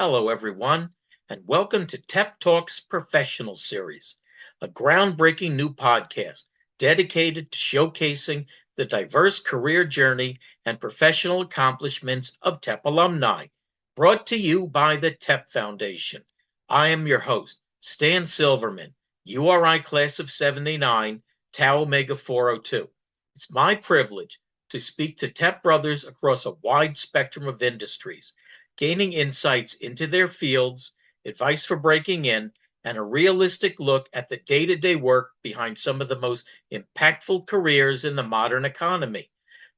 Hello, everyone, and welcome to TEP Talks Professional Series, a groundbreaking new podcast dedicated to showcasing the diverse career journey and professional accomplishments of TEP alumni, brought to you by the TEP Foundation. I am your host, Stan Silverman, URI Class of 79, Tau Omega 402. It's my privilege to speak to TEP brothers across a wide spectrum of industries, gaining insights into their fields, advice for breaking in, and a realistic look at the day-to-day work behind some of the most impactful careers in the modern economy.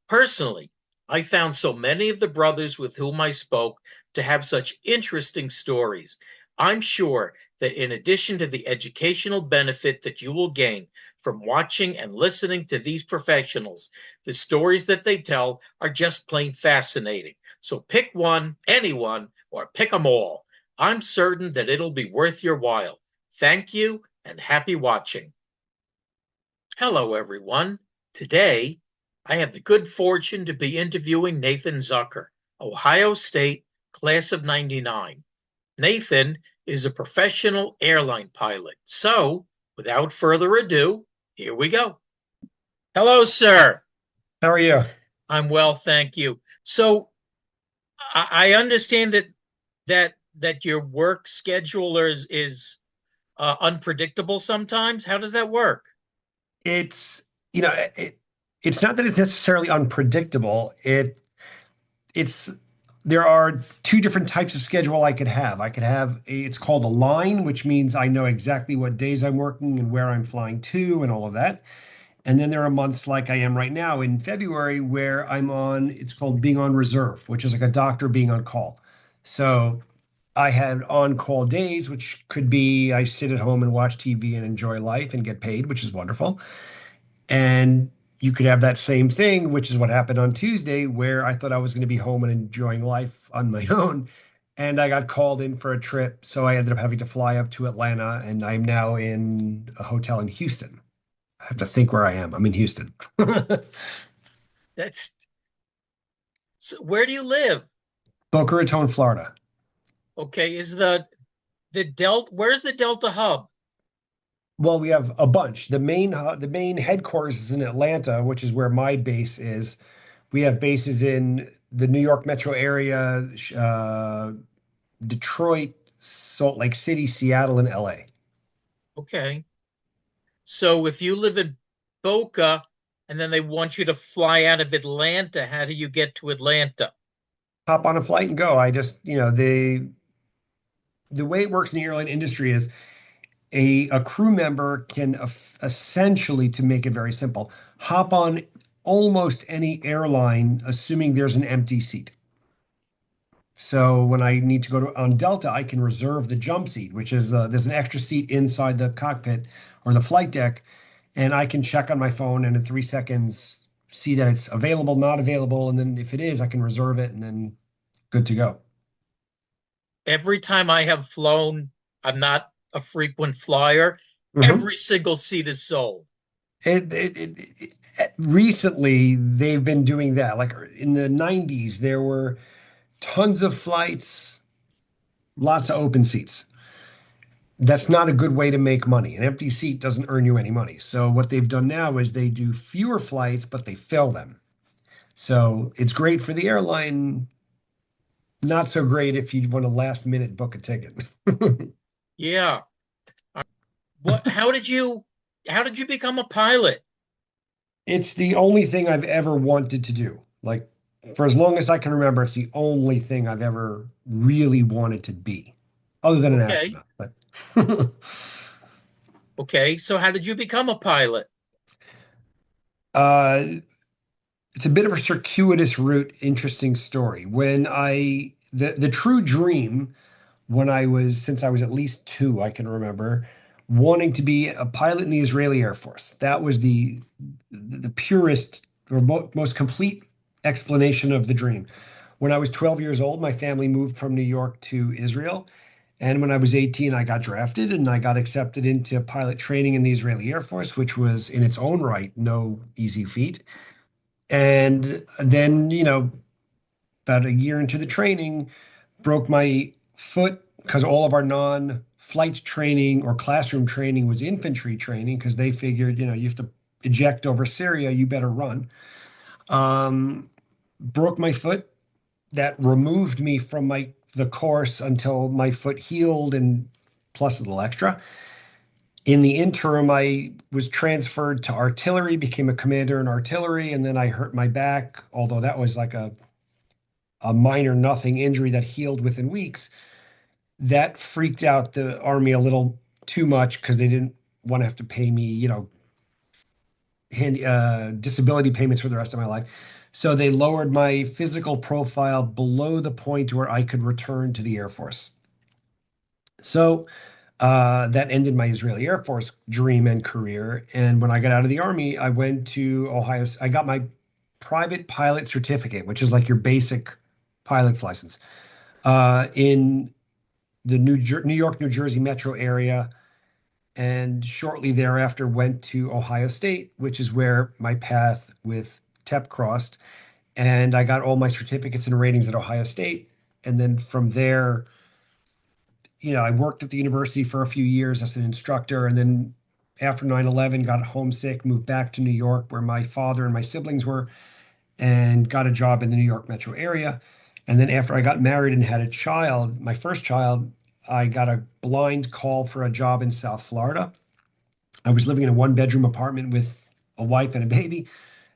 Personally, I found so many of the brothers with whom I spoke to have such interesting stories. I'm sure that in addition to the educational benefit that you will gain from watching and listening to these professionals, the stories that they tell are just plain fascinating. So pick one, anyone, or pick them all. I'm certain that it'll be worth your while. Thank you and happy watching. Hello, everyone. Today, I have the good fortune to be interviewing Nathan Zucker, Ohio State, class of 99. Nathan is a professional airline pilot. So, without further ado, here we go. Hello, sir. How are you? I'm well, thank you. So, I understand that your work schedule is unpredictable sometimes. How does that work? It's you know it's not that it's necessarily unpredictable. It's there are two different types of schedule I could have. It's called a line, which means I know exactly what days I'm working and where I'm flying to and all of that. And then there are months like I am right now in February where it's called being on reserve, which is like a doctor being on call. So I had on-call days, which could be I sit at home and watch TV and enjoy life and get paid, which is wonderful. And you could have that same thing, which is what happened on Tuesday, where I thought I was going to be home and enjoying life on my own. And I got called in for a trip. So I ended up having to fly up to Atlanta, and I'm now in a hotel in Houston. I have to think where I am. I'm in Houston. That's so where do you live? Boca Raton, Florida. Okay, is the Delta where's the Delta hub? Well, we have a bunch. The main headquarters is in Atlanta, which is where my base is. We have bases in the New York metro area, Detroit, Salt Lake City, Seattle, and LA. Okay. So if you live in Boca and then they want you to fly out of Atlanta, how do you get to Atlanta? Hop on a flight and go. I just, the way it works in the airline industry is a crew member can essentially, to make it very simple, hop on almost any airline, assuming there's an empty seat. So when I need to go on Delta, I can reserve the jump seat, which is there's an extra seat inside the cockpit or the flight deck, and I can check on my phone and in 3 seconds see that it's available, not available, and then if it is, I can reserve it, and then good to go. Every time I have flown, I'm not a frequent flyer. Mhm. Every single seat is sold. Recently, they've been doing that. Like in the 90s, there were tons of flights, lots of open seats. That's not a good way to make money. An empty seat doesn't earn you any money. So what they've done now is they do fewer flights, but they fill them. So it's great for the airline, not so great if you want to last minute book a ticket. Yeah. What how did you become a pilot? It's the only thing I've ever wanted to do. Like for as long as I can remember, it's the only thing I've ever really wanted to be, other than an Okay. astronaut. But Okay. So how did you become a pilot? uh, it's a bit of a circuitous route, interesting story. The true dream when since I was at least two, I can remember wanting to be a pilot in the Israeli Air Force. That was the purest or most complete explanation of the dream. When I was 12 years old, my family moved from New York to Israel. And when I was 18, I got drafted and I got accepted into pilot training in the Israeli Air Force, which was in its own right no easy feat. And then, about a year into the training, broke my foot, because all of our non-flight training or classroom training was infantry training, because they figured, you have to eject over Syria, you better run. Um, Broke my foot. That removed me from the course until my foot healed and plus a little extra. In the interim, I was transferred to artillery, became a commander in artillery, and then I hurt my back, although that was like a minor nothing injury that healed within weeks. That freaked out the Army a little too much because they didn't want to have to pay me, disability payments for the rest of my life. So they lowered my physical profile below the point where I could return to the Air Force. So that ended my Israeli Air Force dream and career. And when I got out of the Army, I went to Ohio. I got my private pilot certificate, which is like your basic pilot's license, in the New York, New Jersey metro area. And shortly thereafter, went to Ohio State, which is where my path with TEP crossed. And I got all my certificates and ratings at Ohio State. And then from there, I worked at the university for a few years as an instructor. And then after 9/11, got homesick, moved back to New York, where my father and my siblings were, and got a job in the New York metro area. And then after I got married and had a child, my first child, I got a blind call for a job in South Florida. I was living in a one-bedroom apartment with a wife and a baby,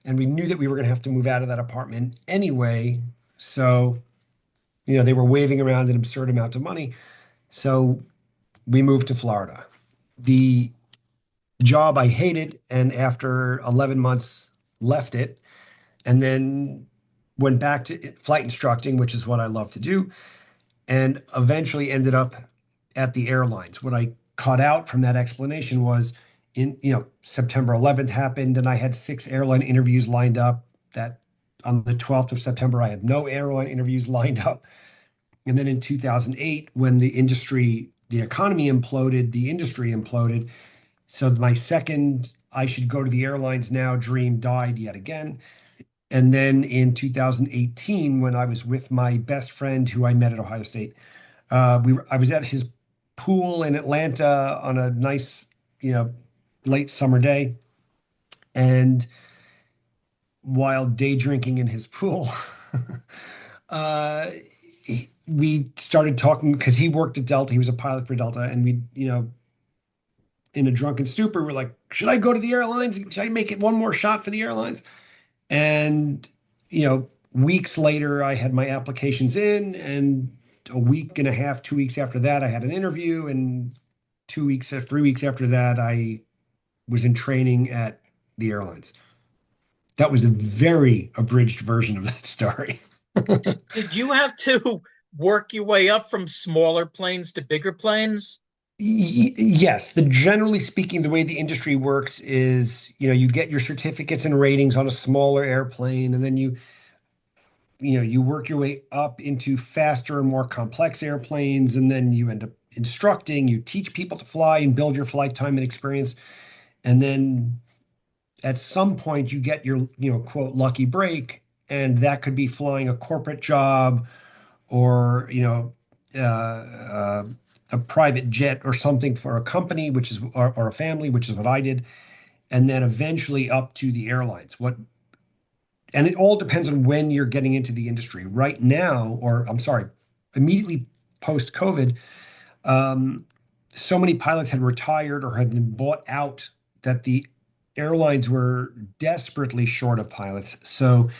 and we knew that we were going to have to move out of that apartment anyway. So, they were waving around an absurd amount of money. So we moved to Florida. The job I hated, and after 11 months, left it, and then went back to flight instructing, which is what I love to do, and eventually ended up at the airlines. What I caught out from that explanation was September 11th happened, and I had 6 airline interviews lined up. That on the 12th of September, I had no airline interviews lined up. And then in 2008, when the economy imploded, the industry imploded. So my second, I should go to the airlines now dream died yet again. And then in 2018, when I was with my best friend who I met at Ohio State, I was at his pool in Atlanta on a nice, late summer day. And while day drinking in his pool, uh, we started talking because he worked at Delta. He was a pilot for Delta. And we, in a drunken stupor, we're like, should I go to the airlines? Should I make it one more shot for the airlines? And, weeks later, I had my applications in, and a week and a half, 2 weeks after that, I had an interview. And 2 weeks, 3 weeks after that, I was in training at the airlines. That was a very abridged version of that story. Did you have to work your way up from smaller planes to bigger planes? Yes, generally speaking, the way the industry works is, you get your certificates and ratings on a smaller airplane, and then you work your way up into faster and more complex airplanes, and then you end up instructing, you teach people to fly and build your flight time and experience. And then at some point you get your, quote, lucky break, and that could be flying a corporate job or, a private jet or something for a company, or a family, which is what I did. And then eventually up to the airlines. And it all depends on when you're getting into the industry. Right now, or I'm sorry, immediately post COVID, um, so many pilots had retired or had been bought out that the airlines were desperately short of pilots. So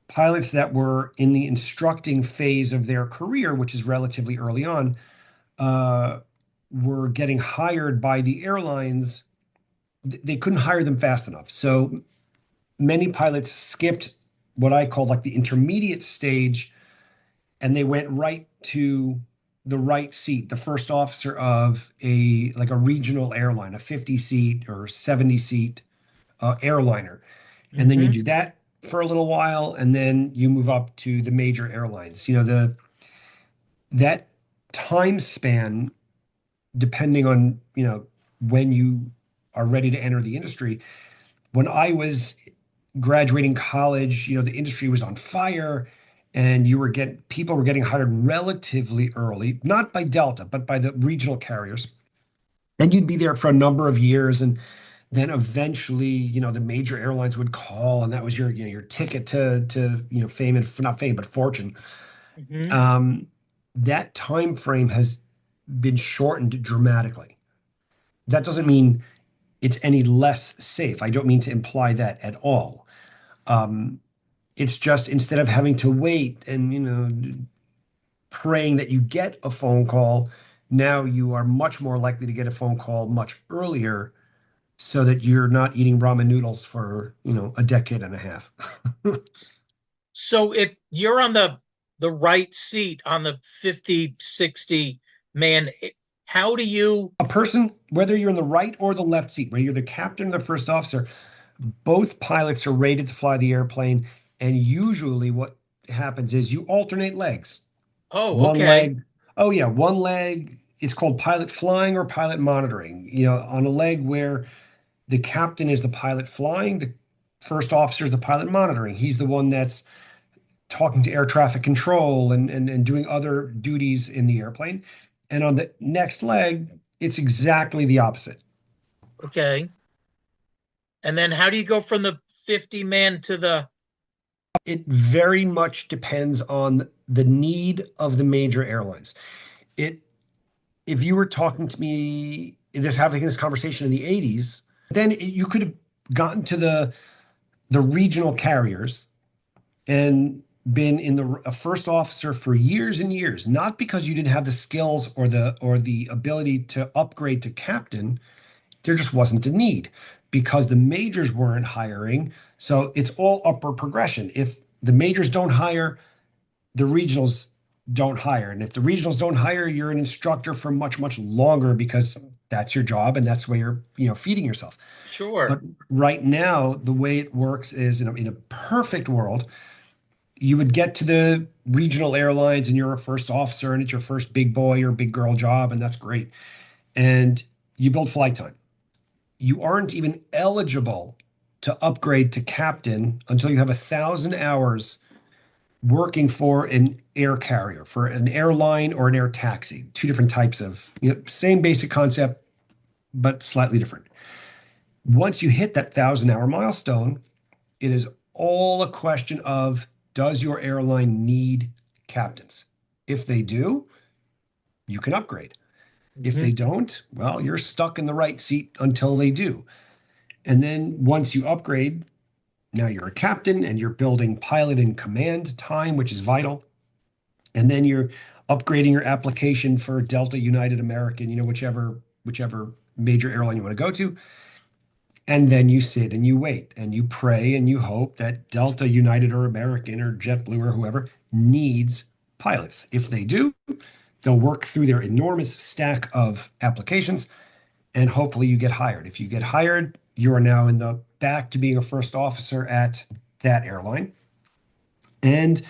pilots that were in the instructing phase of their career, which is relatively early on, uh, were getting hired by the airlines. They couldn't hire them fast enough. So many pilots skipped what I call like the intermediate stage, and they went right to the right seat, the first officer of a regional airline, a 50 seat or 70 seat airliner. And then you Mm-hmm. do that for a little while, and then you move up to the major airlines. That time span, depending on, when you are ready to enter the industry. When I was graduating college, the industry was on fire, and people were getting hired relatively early, not by Delta, but by the regional carriers. And you'd be there for a number of years, and then eventually, the major airlines would call, and that was your ticket to fame, and not fame, but fortune. Hmm. Um, that time frame has been shortened dramatically. That doesn't mean it's any less safe. I don't mean to imply that at all. Um, it's just instead of having to wait and praying that you get a phone call, now you are much more likely to get a phone call much earlier so that you're not eating ramen noodles for, a decade and a half. So if you're on the right seat on the 50, 60 man, how do you? A person, whether you're in the right or the left seat, whether you're the captain or the first officer, both pilots are rated to fly the airplane. And usually what happens is you alternate legs. Oh, One okay. leg, oh yeah, one leg, it's called pilot flying or pilot monitoring. On a leg where the captain is the pilot flying, the first officer is the pilot monitoring. He's the one that's talking to air traffic control and doing other duties in the airplane. And on the next leg, it's exactly the opposite. Okay. And then how do you go from the 50 man to the? It very much depends on the need of the major airlines. It If you were talking to me, having this conversation in the 80s, then you could have gotten to the regional carriers and been in a first officer for years and years, not because you didn't have the skills or the ability to upgrade to captain. There just wasn't a need because the majors weren't hiring. So it's all upward progression. If the majors don't hire, the regionals don't hire. And if the regionals don't hire, you're an instructor for much, much longer because that's your job and that's where you're, feeding yourself. Sure. But right now, the way it works is in a perfect world, you would get to the regional airlines and you're a first officer and it's your first big boy or big girl job, and that's great. And you build flight time. You aren't even eligible to upgrade to captain until you have 1,000 hours working for an air carrier, for an airline or an air taxi. Two different types of, same basic concept, but slightly different. Once you hit that 1,000 hour milestone, it is all a question of, does your airline need captains? If they do, you can upgrade. If they Hmm. don't, well, you're stuck in the right seat until they do. And then once you upgrade, now you're a captain and you're building pilot and command time, which is vital. And then you're upgrading your application for Delta, United, American, whichever major airline you want to go to. And then you sit and you wait and you pray and you hope that Delta, United, or American, or JetBlue, or whoever needs pilots. If they do, they'll work through their enormous stack of applications and hopefully you get hired. If you get hired, you are now in the back to being a first officer at that airline. And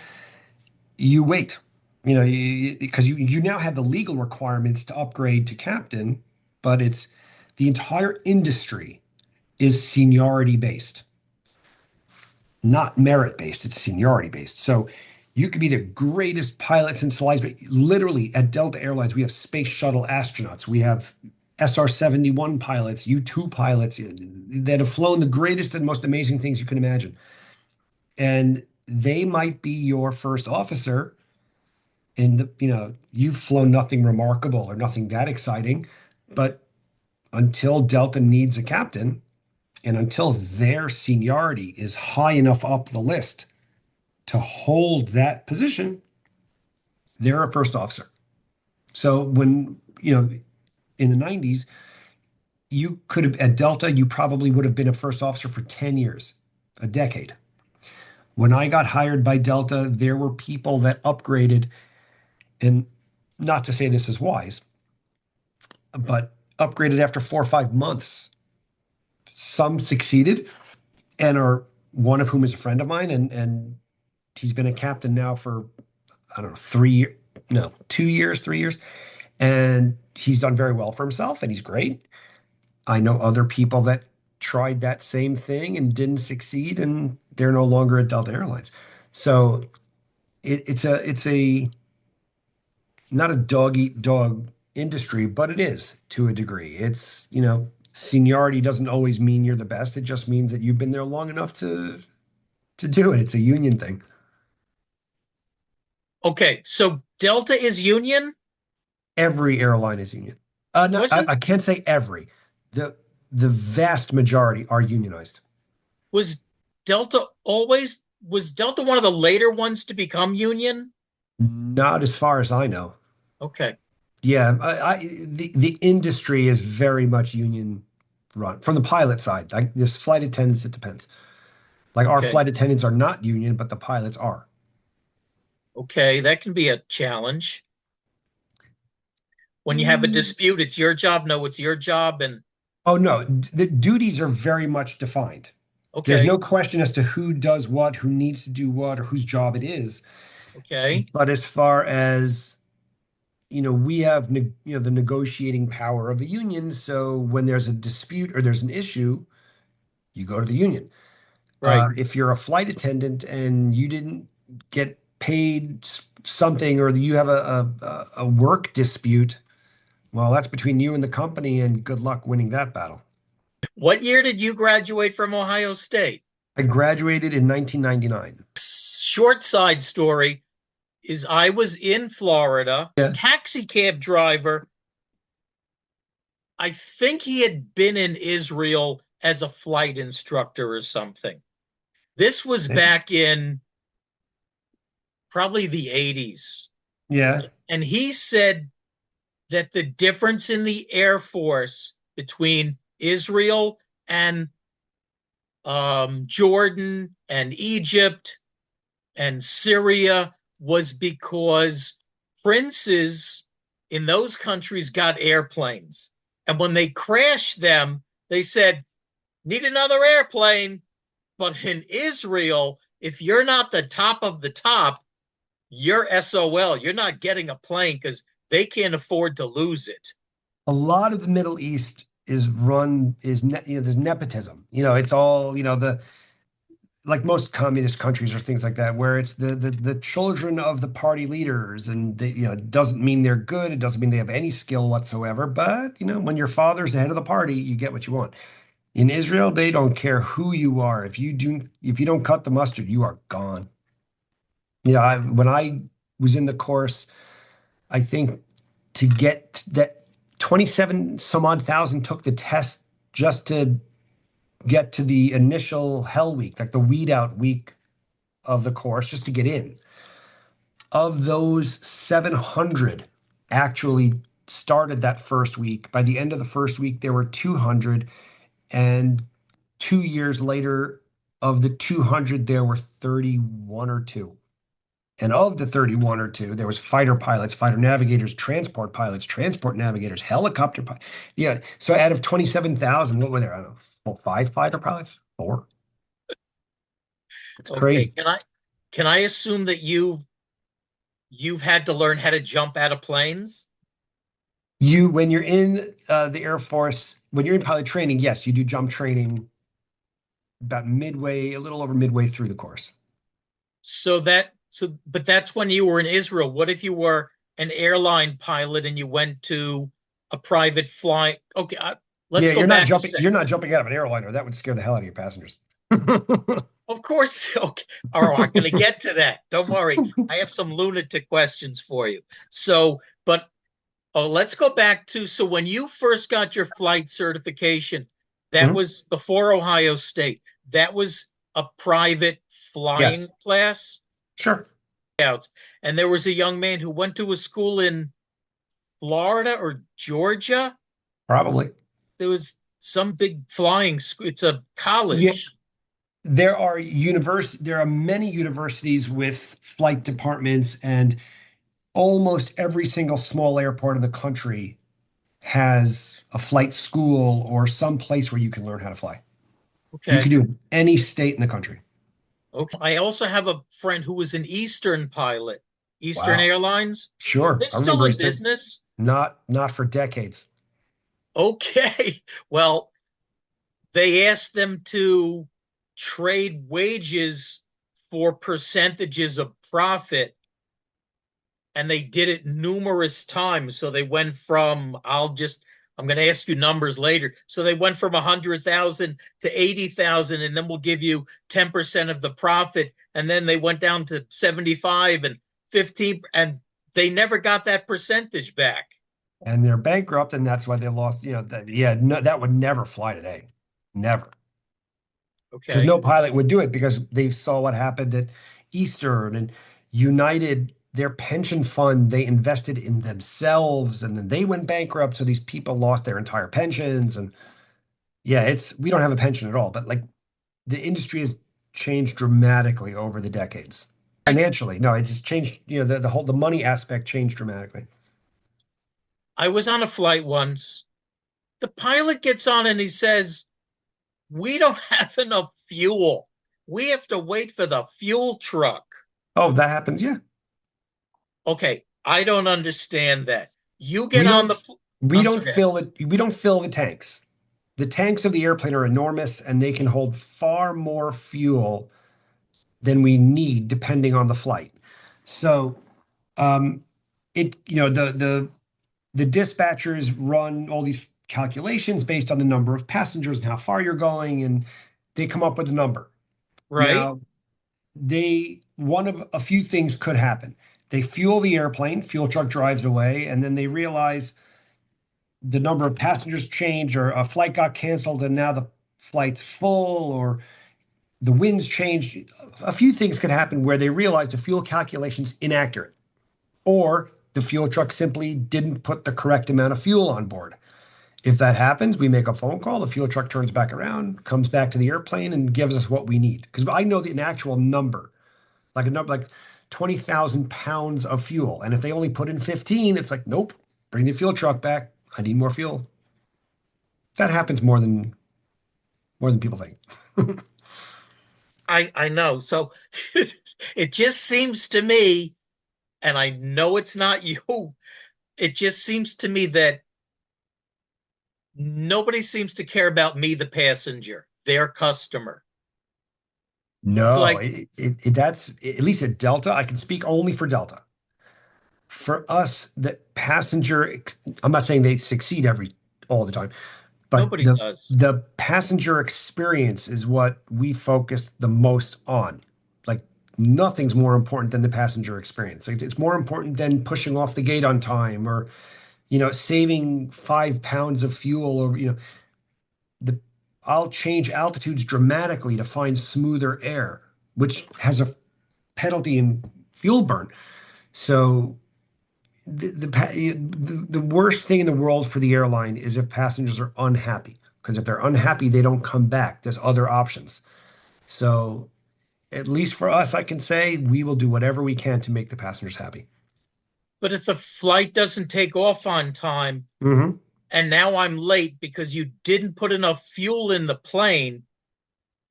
you wait, because you now have the legal requirements to upgrade to captain, but it's the entire industry is seniority based, not merit based. It's seniority based. So you could be the greatest pilot since sliced bread. Literally at Delta Airlines, we have space shuttle astronauts. We have SR-71 pilots, U-2 pilots that have flown the greatest and most amazing things you can imagine. And they might be your first officer in you've flown nothing remarkable or nothing that exciting, but until Delta needs a captain and until their seniority is high enough up the list to hold that position, they're a first officer. So when, in the 90s, you could have at Delta, you probably would have been a first officer for 10 years, a decade. When I got hired by Delta, there were people that upgraded, and not to say this is wise, but upgraded after 4 or 5 months. Some succeeded and are one of whom is a friend of mine, and he's been a captain now for I don't know 3 years, no 2 years, 3 years, and he's done very well for himself and he's great. I know other people that tried that same thing and didn't succeed, and they're no longer at Delta Airlines. So it's a not a dog eat dog industry, but it is to a degree. It's, seniority doesn't always mean you're the best. It just means that you've been there long enough to do it. It's a union thing. Okay, so Delta is union? Every airline is union. No, Wasn't I can't say every. The the vast majority are unionized. was Delta always was Delta one of the later ones to become union? Not as far as I know. Okay, Yeah, the industry is very much union run from the pilot side. Like this flight attendants, it depends. Like our okay, flight attendants are not union, but the pilots are. okay. That can be a challenge. When you have a Mm. dispute, it's your job. No, it's your job. And Oh no, the duties are very much defined. There's okay, no question as to who does what, who needs to do what, or whose job it is. okay, But as far as we have the negotiating power of a union. So when there's a dispute or there's an issue, you go to the union. right. If you're a flight attendant and you didn't get paid something, or you have a work dispute, well, that's between you and the company, and good luck winning that battle. What year did you graduate from Ohio State? I graduated in 1999. Short side story is I was in Florida, Yeah. taxi cab driver. I think he had been in Israel as a flight instructor or something. This was back in probably the 80s. Yeah. And he said that the difference in the Air Force between Israel and Jordan and Egypt and Syria was because princes in those countries got airplanes. And when they crashed them, they said, need another airplane. But in Israel, if you're not the top of the top, you're SOL. You're not getting a plane because they can't afford to lose it. A lot of the Middle East is run is ne there's nepotism. It's all, the like most communist countries or things like that, where it's the children of the party leaders, and it doesn't mean they're good. It doesn't mean they have any skill whatsoever. But when your father's the head of the party, you get what you want. In Israel, they don't care who you are. If you don't cut the mustard, you are gone. When I was in the course, I think to get that 27 some odd thousand took the test just to get to the initial hell week, like the weed out week of the course, just to get in. Of those, 700 actually started that first week. By the end of the first week, there were 200. And 2 years later, of the 200, there were 31 or two. And of the 31 or two, there was fighter pilots, fighter navigators, transport pilots, transport navigators, helicopter pilots. Yeah. So out of 27,000, what were there? I don't know, five fighter pilots? Four? It's Okay, crazy. can I assume that you've had to learn how to jump out of planes? When you're in the Air Force, when you're in pilot training, yes, you do jump training about midway, a little over midway through the course. But that's when you were in Israel. What if you were an airline pilot and you went to a private flight? Okay, let's Yeah, go you're not back a jumping. You're second. not jumping out of an airliner. That would scare the hell out of your passengers. Of course. Okay. All right, I'm going to get to that. Don't worry. I have some lunatic questions for you. But let's go back to so when you first got your flight certification, that Mhm. was before Ohio State. That was a private flying Yes, class sure, outs. And there was a young man who went to a school in Florida or Georgia. probably. There was some big flying school. It's a Yeah, college. there are many universities with flight departments, and almost every single small airport in the country has a flight school or some place where you can learn how to fly. You Okay. can do it in any state in the country. Okay. I also have a friend who was an Eastern pilot, Eastern Wow. Airlines. Sure. They're I still remember in Eastern. business. Not for decades. Okay. Well, they asked them to trade wages for percentages of profit, and they did it numerous times. So they went from, I'm going to ask you numbers later. So they went from 100,000 to 80,000, and then we'll give you 10% of the profit. And then they went down to 75 and 15, and they never got that percentage back. And they're bankrupt, and that's why they lost. No, that would never fly today, never, because Okay. no pilot would do it because they saw what happened at Eastern and United. Their pension fund, they invested in themselves, and then they went bankrupt. So these people lost their entire pensions, and yeah, we don't have a pension at all. But like the industry has changed dramatically over the decades. Financially, no, it just changed. The money aspect changed dramatically. I was on a flight once. The pilot gets on and he says, "We don't have enough fuel. We have to wait for the fuel truck." Oh, that happens. Yeah. Okay, I don't understand that. You get We on don't the, we I'm don't sorry, fill it. We don't fill the tanks. The tanks of the airplane are enormous and they can hold far more fuel than we need depending on the flight. So um it the dispatchers run all these calculations based on the number of passengers and how far you're going, and they come up with a number. right? Now, one of a few things could happen. They fuel the airplane, fuel truck drives away, and then they realize the number of passengers changed, or a flight got canceled and now the flight's full, or the winds changed. A few things could happen where they realize the fuel calculation's inaccurate, or the fuel truck simply didn't put the correct amount of fuel on board. If that happens, we make a phone call, the fuel truck turns back around, comes back to the airplane and gives us what we need. Because I know an actual number, like a number like 20,000 pounds of fuel. And if they only put in 15, it's like, nope, bring the fuel truck back. I need more fuel. That happens more than people think. I know. So it just seems to me, and I know it's not you, it just seems to me that nobody seems to care about me, the passenger, their customer. It's No, like that's at least at Delta. I can speak only for Delta. For us, the passenger, I'm not saying they succeed all the time, but nobody the does. the passenger experience is what we focus the most on. Like nothing's more important than the passenger experience. Like, it's more important than pushing off the gate on time, or saving 5 pounds of fuel, or the I'll change altitudes dramatically to find smoother air, which has a penalty in fuel burn. So the worst thing in the world for the airline is if passengers are unhappy. Because if they're unhappy, they don't come back. There's other options. So at least for us, I can say we will do whatever we can to make the passengers happy. But if the flight doesn't take off on time Hmm. and now I'm late because you didn't put enough fuel in the plane,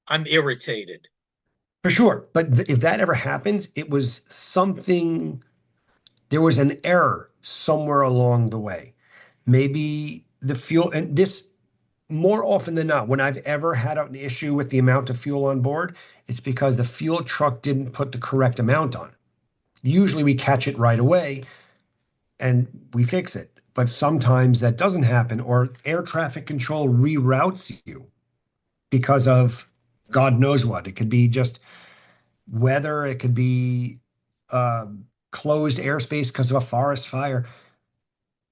I'm irritated. For sure. But if that ever happens, it was something, there was an error somewhere along the way. Maybe the fuel, and this more often than not, when I've ever had an issue with the amount of fuel on board, it's because the fuel truck didn't put the correct amount on. Usually we catch it right away and we fix it. But sometimes that doesn't happen, or air traffic control reroutes you because of God knows what. It could be just weather, it could be closed airspace because of a forest fire.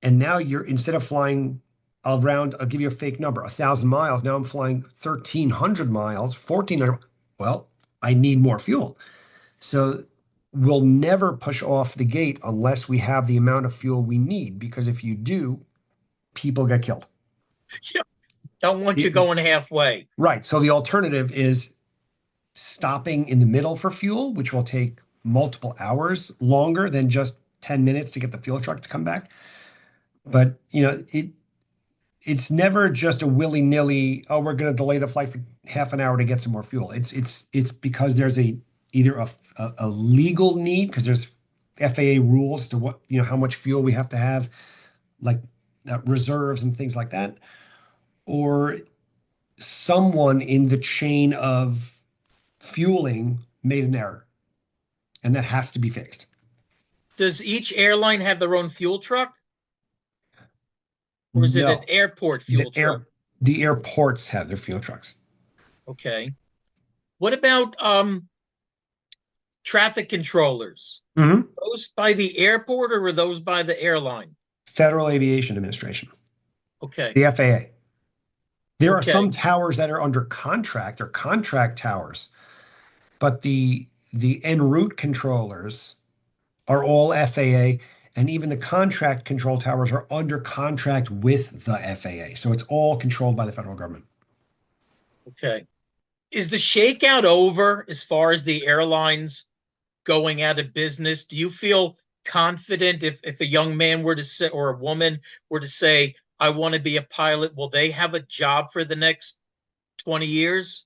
And now you're, instead of flying around, I'll give you a fake number, 1,000 miles. Now I'm flying 1,300 miles, 1,400. Well, I need more fuel. So we'll never push off the gate unless we have the amount of fuel we need, because if you do, people get killed. Don't want you It- going halfway. right. So the alternative is stopping in the middle for fuel, which will take multiple hours longer than just 10 minutes to get the fuel truck to come back. But it's never just a willy-nilly, oh, we're going to delay the flight for half an hour to get some more fuel. It's because there's either a legal need, because there's FAA rules to what, how much fuel we have to have, like reserves and things like that, or someone in the chain of fueling made an error, and that has to be fixed. Does each airline have their own fuel truck, or is it an No, airport the fuel truck? air the airports have their fuel trucks. Okay. What about traffic controllers? Mhm. Those by the airport or were those by the airline? Federal Aviation Administration, Okay. the FAA. There are some Okay. towers that are under contract or contract towers, but the en route controllers are all FAA, and even the contract control towers are under contract with the FAA. So it's all controlled by the federal government. Okay. Is the shakeout over as far as the airlines going out of business? Do you feel confident if a young man were to say, or a woman were to say, I want to be a pilot, will they have a job for the next 20 years?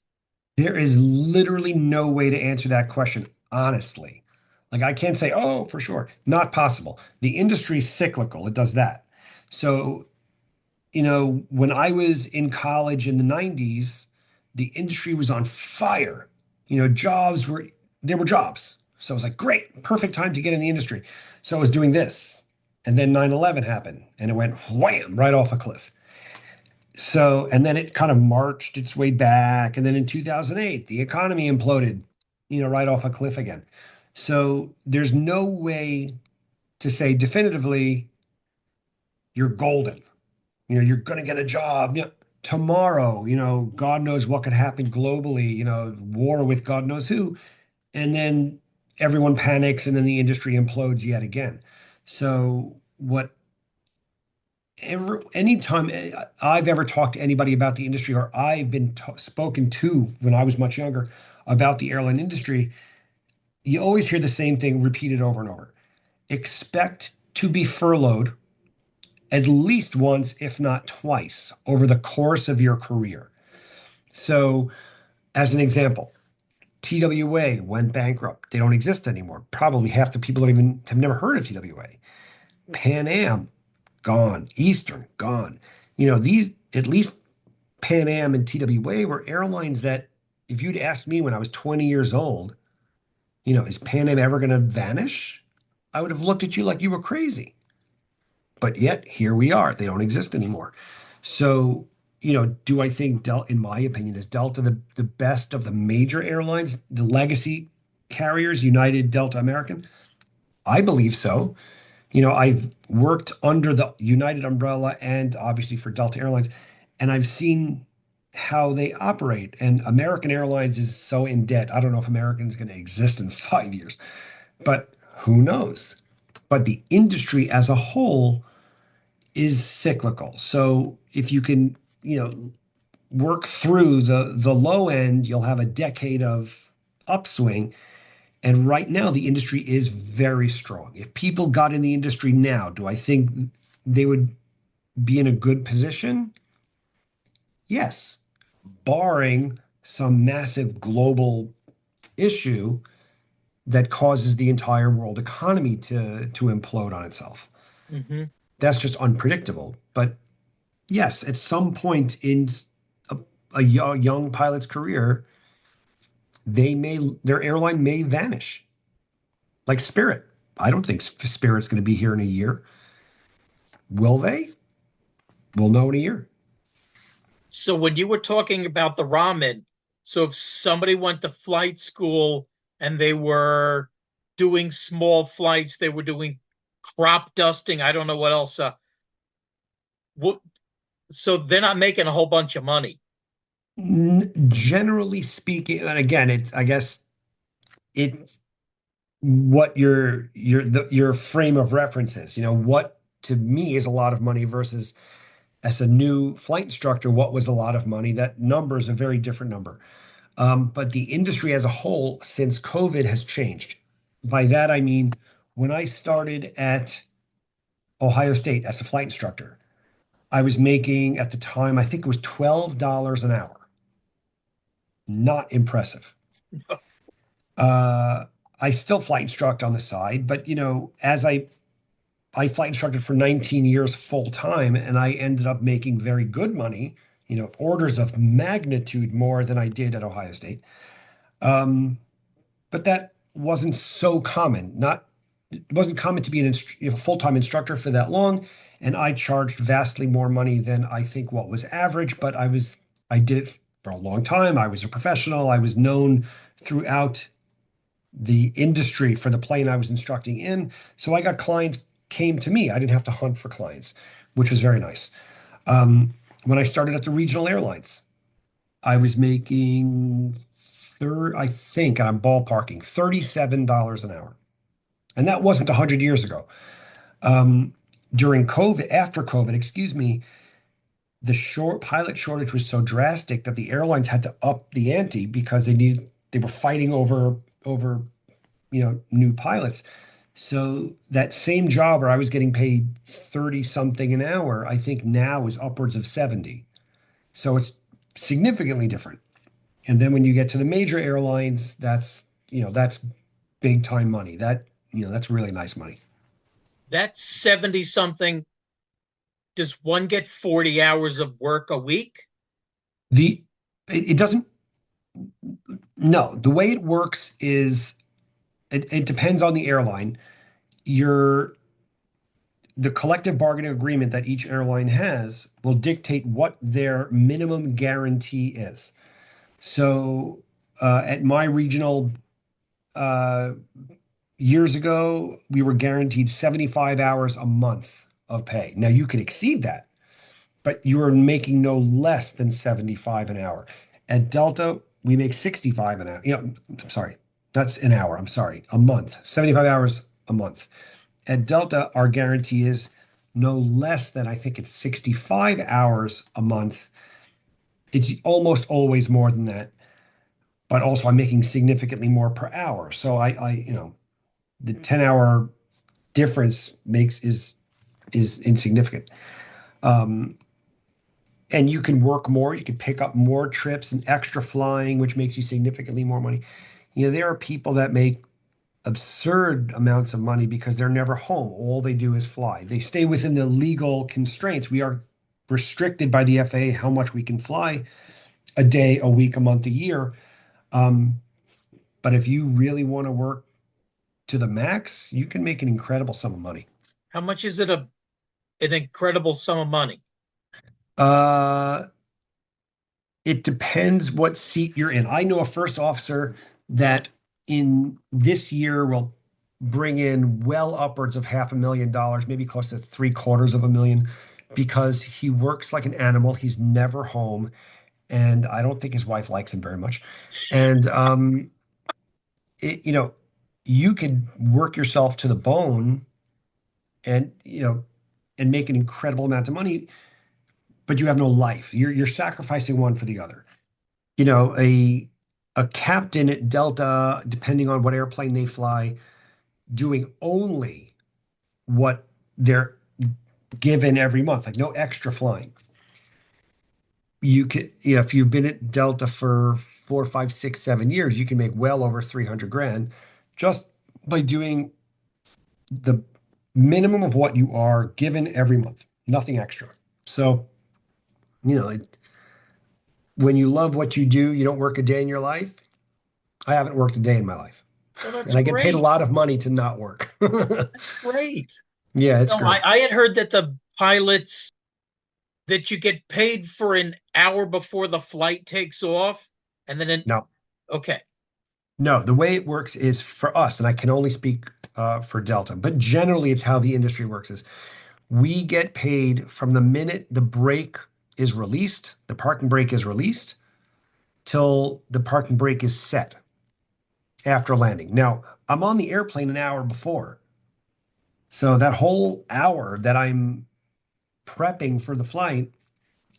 There is literally no way to answer that question honestly. Like I can't say, oh, for sure. Not possible. The industry's cyclical. It does that. So, when I was in college in the 90s, the industry was on fire. Jobs were there were jobs. So I was like, great, perfect time to get in the industry. So I was doing this. And then 9/11 happened and it went wham right off a cliff. So, and then it kind of marched its way back. And then in 2008, the economy imploded, right off a cliff again. So there's no way to say definitively you're golden. You're going to get a job. Tomorrow, God knows what could happen globally, war with God knows who. And then everyone panics and then the industry implodes yet again. So anytime I've ever talked to anybody about the industry or I've been spoken to when I was much younger about the airline industry, you always hear the same thing repeated over and over. Expect to be furloughed at least once, if not twice, over the course of your career. So, as an example, TWA went bankrupt. They don't exist anymore. Probably half the people don't even have never heard of TWA. Pan Am, gone. Eastern, gone. These at least Pan Am and TWA were airlines that, if you'd asked me when I was 20 years old, is Pan Am ever going to vanish? I would have looked at you like you were crazy. But yet, here we are. They don't exist anymore. So, do I think Delta, in my opinion, is Delta the best of the major airlines, the legacy carriers, United, Delta, American? I believe so. I've worked under the United umbrella and obviously for Delta Airlines, and I've seen how they operate. And American Airlines is so in debt. I don't know if American's going to exist in 5 years, but who knows? But the industry as a whole is cyclical. So if you can, work through the low end, you'll have a decade of upswing. And right now, the industry is very strong. If people got in the industry now, do I think they would be in a good position? Yes, barring some massive global issue that causes the entire world economy to implode on itself. Mm-hmm. That's just unpredictable. But yes, at some point in a, a young pilot's career, their airline may vanish, like Spirit. I don't think Spirit's going to be here in a year. Will they? We'll know in a year. So when you were talking about the ramen, so if somebody went to flight school and they were doing small flights, they were doing crop dusting, I don't know what else. What, so they're not making a whole bunch of money. Generally speaking, and again, I guess it's what your frame of reference is. What to me is a lot of money versus as a new flight instructor, what was a lot of money? That number is a very different number. But the industry as a whole, since COVID, has changed. By that, I mean, when I started at Ohio State as a flight instructor, I was making at the time, I think it was $12 an hour. Not impressive. Uh, I still flight instruct on the side, but as I flight instructed for 19 years full time, and I ended up making very good money, orders of magnitude more than I did at Ohio State. But but that wasn't so common. Not It wasn't common to be a full-time instructor for that long, and I charged vastly more money than I think what was average. But I did it for a long time. I was a professional. I was known throughout the industry for the plane I was instructing in. So I got clients came to me. I didn't have to hunt for clients, which was very nice. When I started at the regional airlines, I was making I think, and I'm ballparking, $37 an hour. And that wasn't 100 years ago. Um, During COVID, after COVID, excuse me, the pilot shortage was so drastic that the airlines had to up the ante because they were fighting over new pilots. So that same job where I was getting paid 30 something an hour, I think now is upwards of 70. So it's significantly different. And then when you get to the major airlines, that's big time money. That's really nice money. That's 70 something. Does one get 40 hours of work a week? The it doesn't No, the way it works is it depends on the airline. Your The collective bargaining agreement that each airline has will dictate what their minimum guarantee is. So at my regional uh, years ago, we were guaranteed 75 hours a month of pay. Now you could exceed that, but you are making no less than 75 an hour. At Delta, we make 65 an hour. I'm sorry, that's an hour. I'm sorry, a month, 75 hours a month. At Delta, our guarantee is no less than, I think it's 65 hours a month. It's almost always more than that, but also I'm making significantly more per hour. So the 10-hour difference is insignificant. Um, and you can work more, you can pick up more trips and extra flying, which makes you significantly more money. There are people that make absurd amounts of money because they're never home. All they do is fly. They stay within the legal constraints. We are restricted by the FAA how much we can fly a day, a week, a month, a year. Um, but if you really want to work to the max, you can make an incredible sum of money. How much is it an incredible sum of money? Uh, it depends what seat you're in. I know a first officer that in this year will bring in well upwards of $500,000, maybe close to three-quarters of a million, because he works like an animal. He's never home, and I don't think his wife likes him very much. And it, you know, you could work yourself to the bone, and and make an incredible amount of money, but you have no life. You're sacrificing one for the other. A captain at Delta, depending on what airplane they fly, doing only what they're given every month, like no extra flying. If you've been at Delta for 4, 5, 6, 7 years, you can make well over 300 grand just by doing the minimum of what you are given every month, nothing extra. So, you know, when you love what you do, you don't work a day in your life. I haven't worked a day in my life. Well, that's And I get paid a lot great. of money to not work. That's great. Yeah, it's No, I, great. I had heard that the pilots that you get paid for an hour before the flight takes off, and then No, okay, no, the way it works is for us, and I can only speak for Delta, but generally it's how the industry works is we get paid from the minute the brake is released, the parking brake is released, till the parking brake is set after landing. Now, I'm on the airplane an hour before. So that whole hour that I'm prepping for the flight,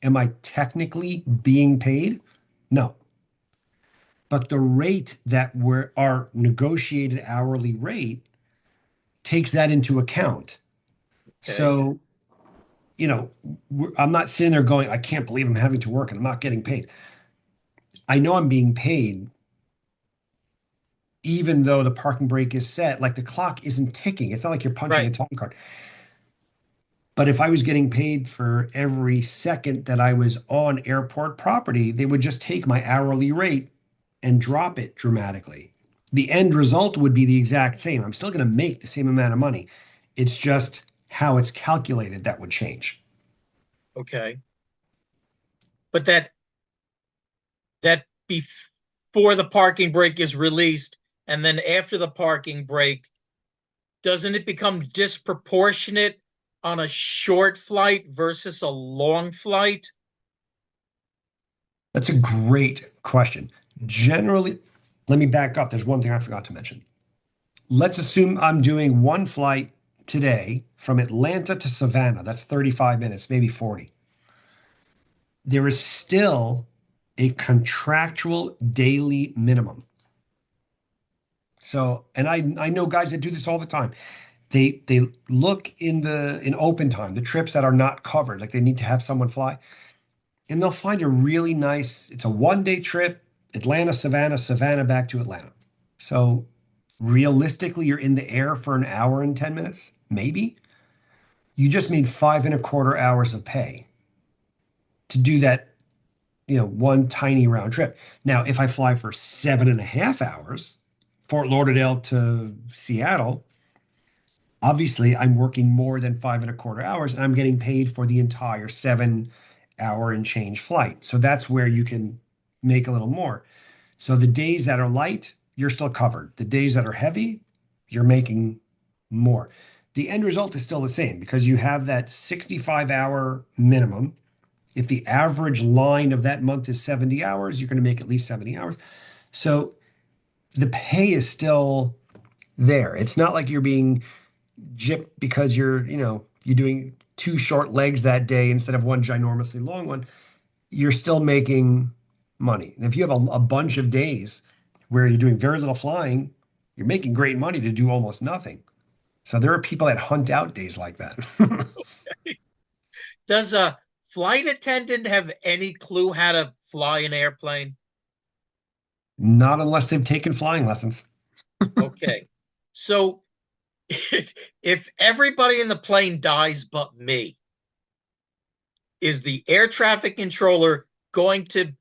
am I technically being paid? No. But the rate that our negotiated hourly rate takes that into account. okay. So, I'm not sitting there going, I can't believe I'm having to work and I'm not getting paid. I know I'm being paid, even though the parking brake is set. Like the clock isn't ticking. It's not like you're punching a Right. time card. But if I was getting paid for every second that I was on airport property, they would just take my hourly rate and drop it dramatically. The end result would be the exact same. I'm still going to make the same amount of money. It's just how it's calculated that would change. Okay. But that before the parking brake is released and then after the parking brake, doesn't it become disproportionate on a short flight versus a long flight? That's a great question. Generally, let me back up. There's one thing I forgot to mention. Let's assume I'm doing one flight today from Atlanta to Savannah. That's 35 minutes, maybe 40. There is still a contractual daily minimum. So, and I know guys that do this all the time. They look in open time, the trips that are not covered, like they need to have someone fly, and they'll find a really nice, it's a 1 day trip, Atlanta, Savannah, Savannah back to Atlanta. So realistically, you're in the air for an hour and 10 minutes, maybe. You just made 5.25 hours of pay to do that, one tiny round trip. Now, if I fly for 7.5 hours, Fort Lauderdale to Seattle, obviously I'm working more than 5.25 hours and I'm getting paid for the entire 7 hour and change flight. So that's where you can make a little more. So the days that are light, you're still covered. The days that are heavy, you're making more. The end result is still the same because you have that 65-hour minimum. If the average line of that month is 70 hours, you're going to make at least 70 hours. So the pay is still there. It's not like you're being gypped because you're doing two short legs that day instead of one ginormously long one. You're still making money. And if you have a bunch of days where you're doing very little flying, you're making great money to do almost nothing. So there are people that hunt out days like that. Does a flight attendant have any clue how to fly an airplane? Not unless they've taken flying lessons. Okay. So if everybody in the plane dies but me, is the air traffic controller going to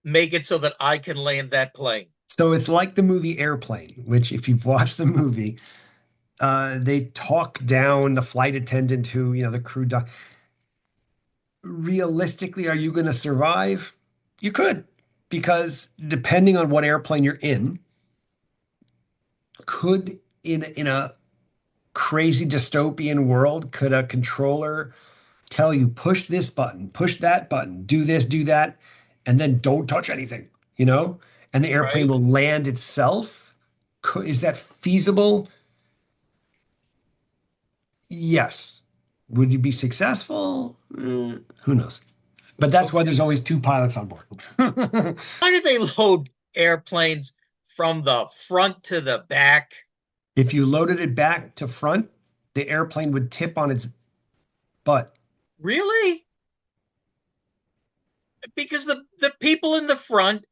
make it so that I can land that plane? So it's like the movie Airplane, which if you've watched the movie, they talk down the flight attendant who, the crew. Realistically, are you going to survive? You could, because depending on what airplane you're in, could in a crazy dystopian world, could a controller tell you push this button, push that button, do this, do that, and then don't touch anything, and the airplane Right? will land itself? Is that feasible? Yes. Would you be successful? Who knows? But that's why Okay. there's always two pilots on board. Why do they load airplanes from the front to the back? If you loaded it back to front, the airplane would tip on its butt. Really? Because the people in the front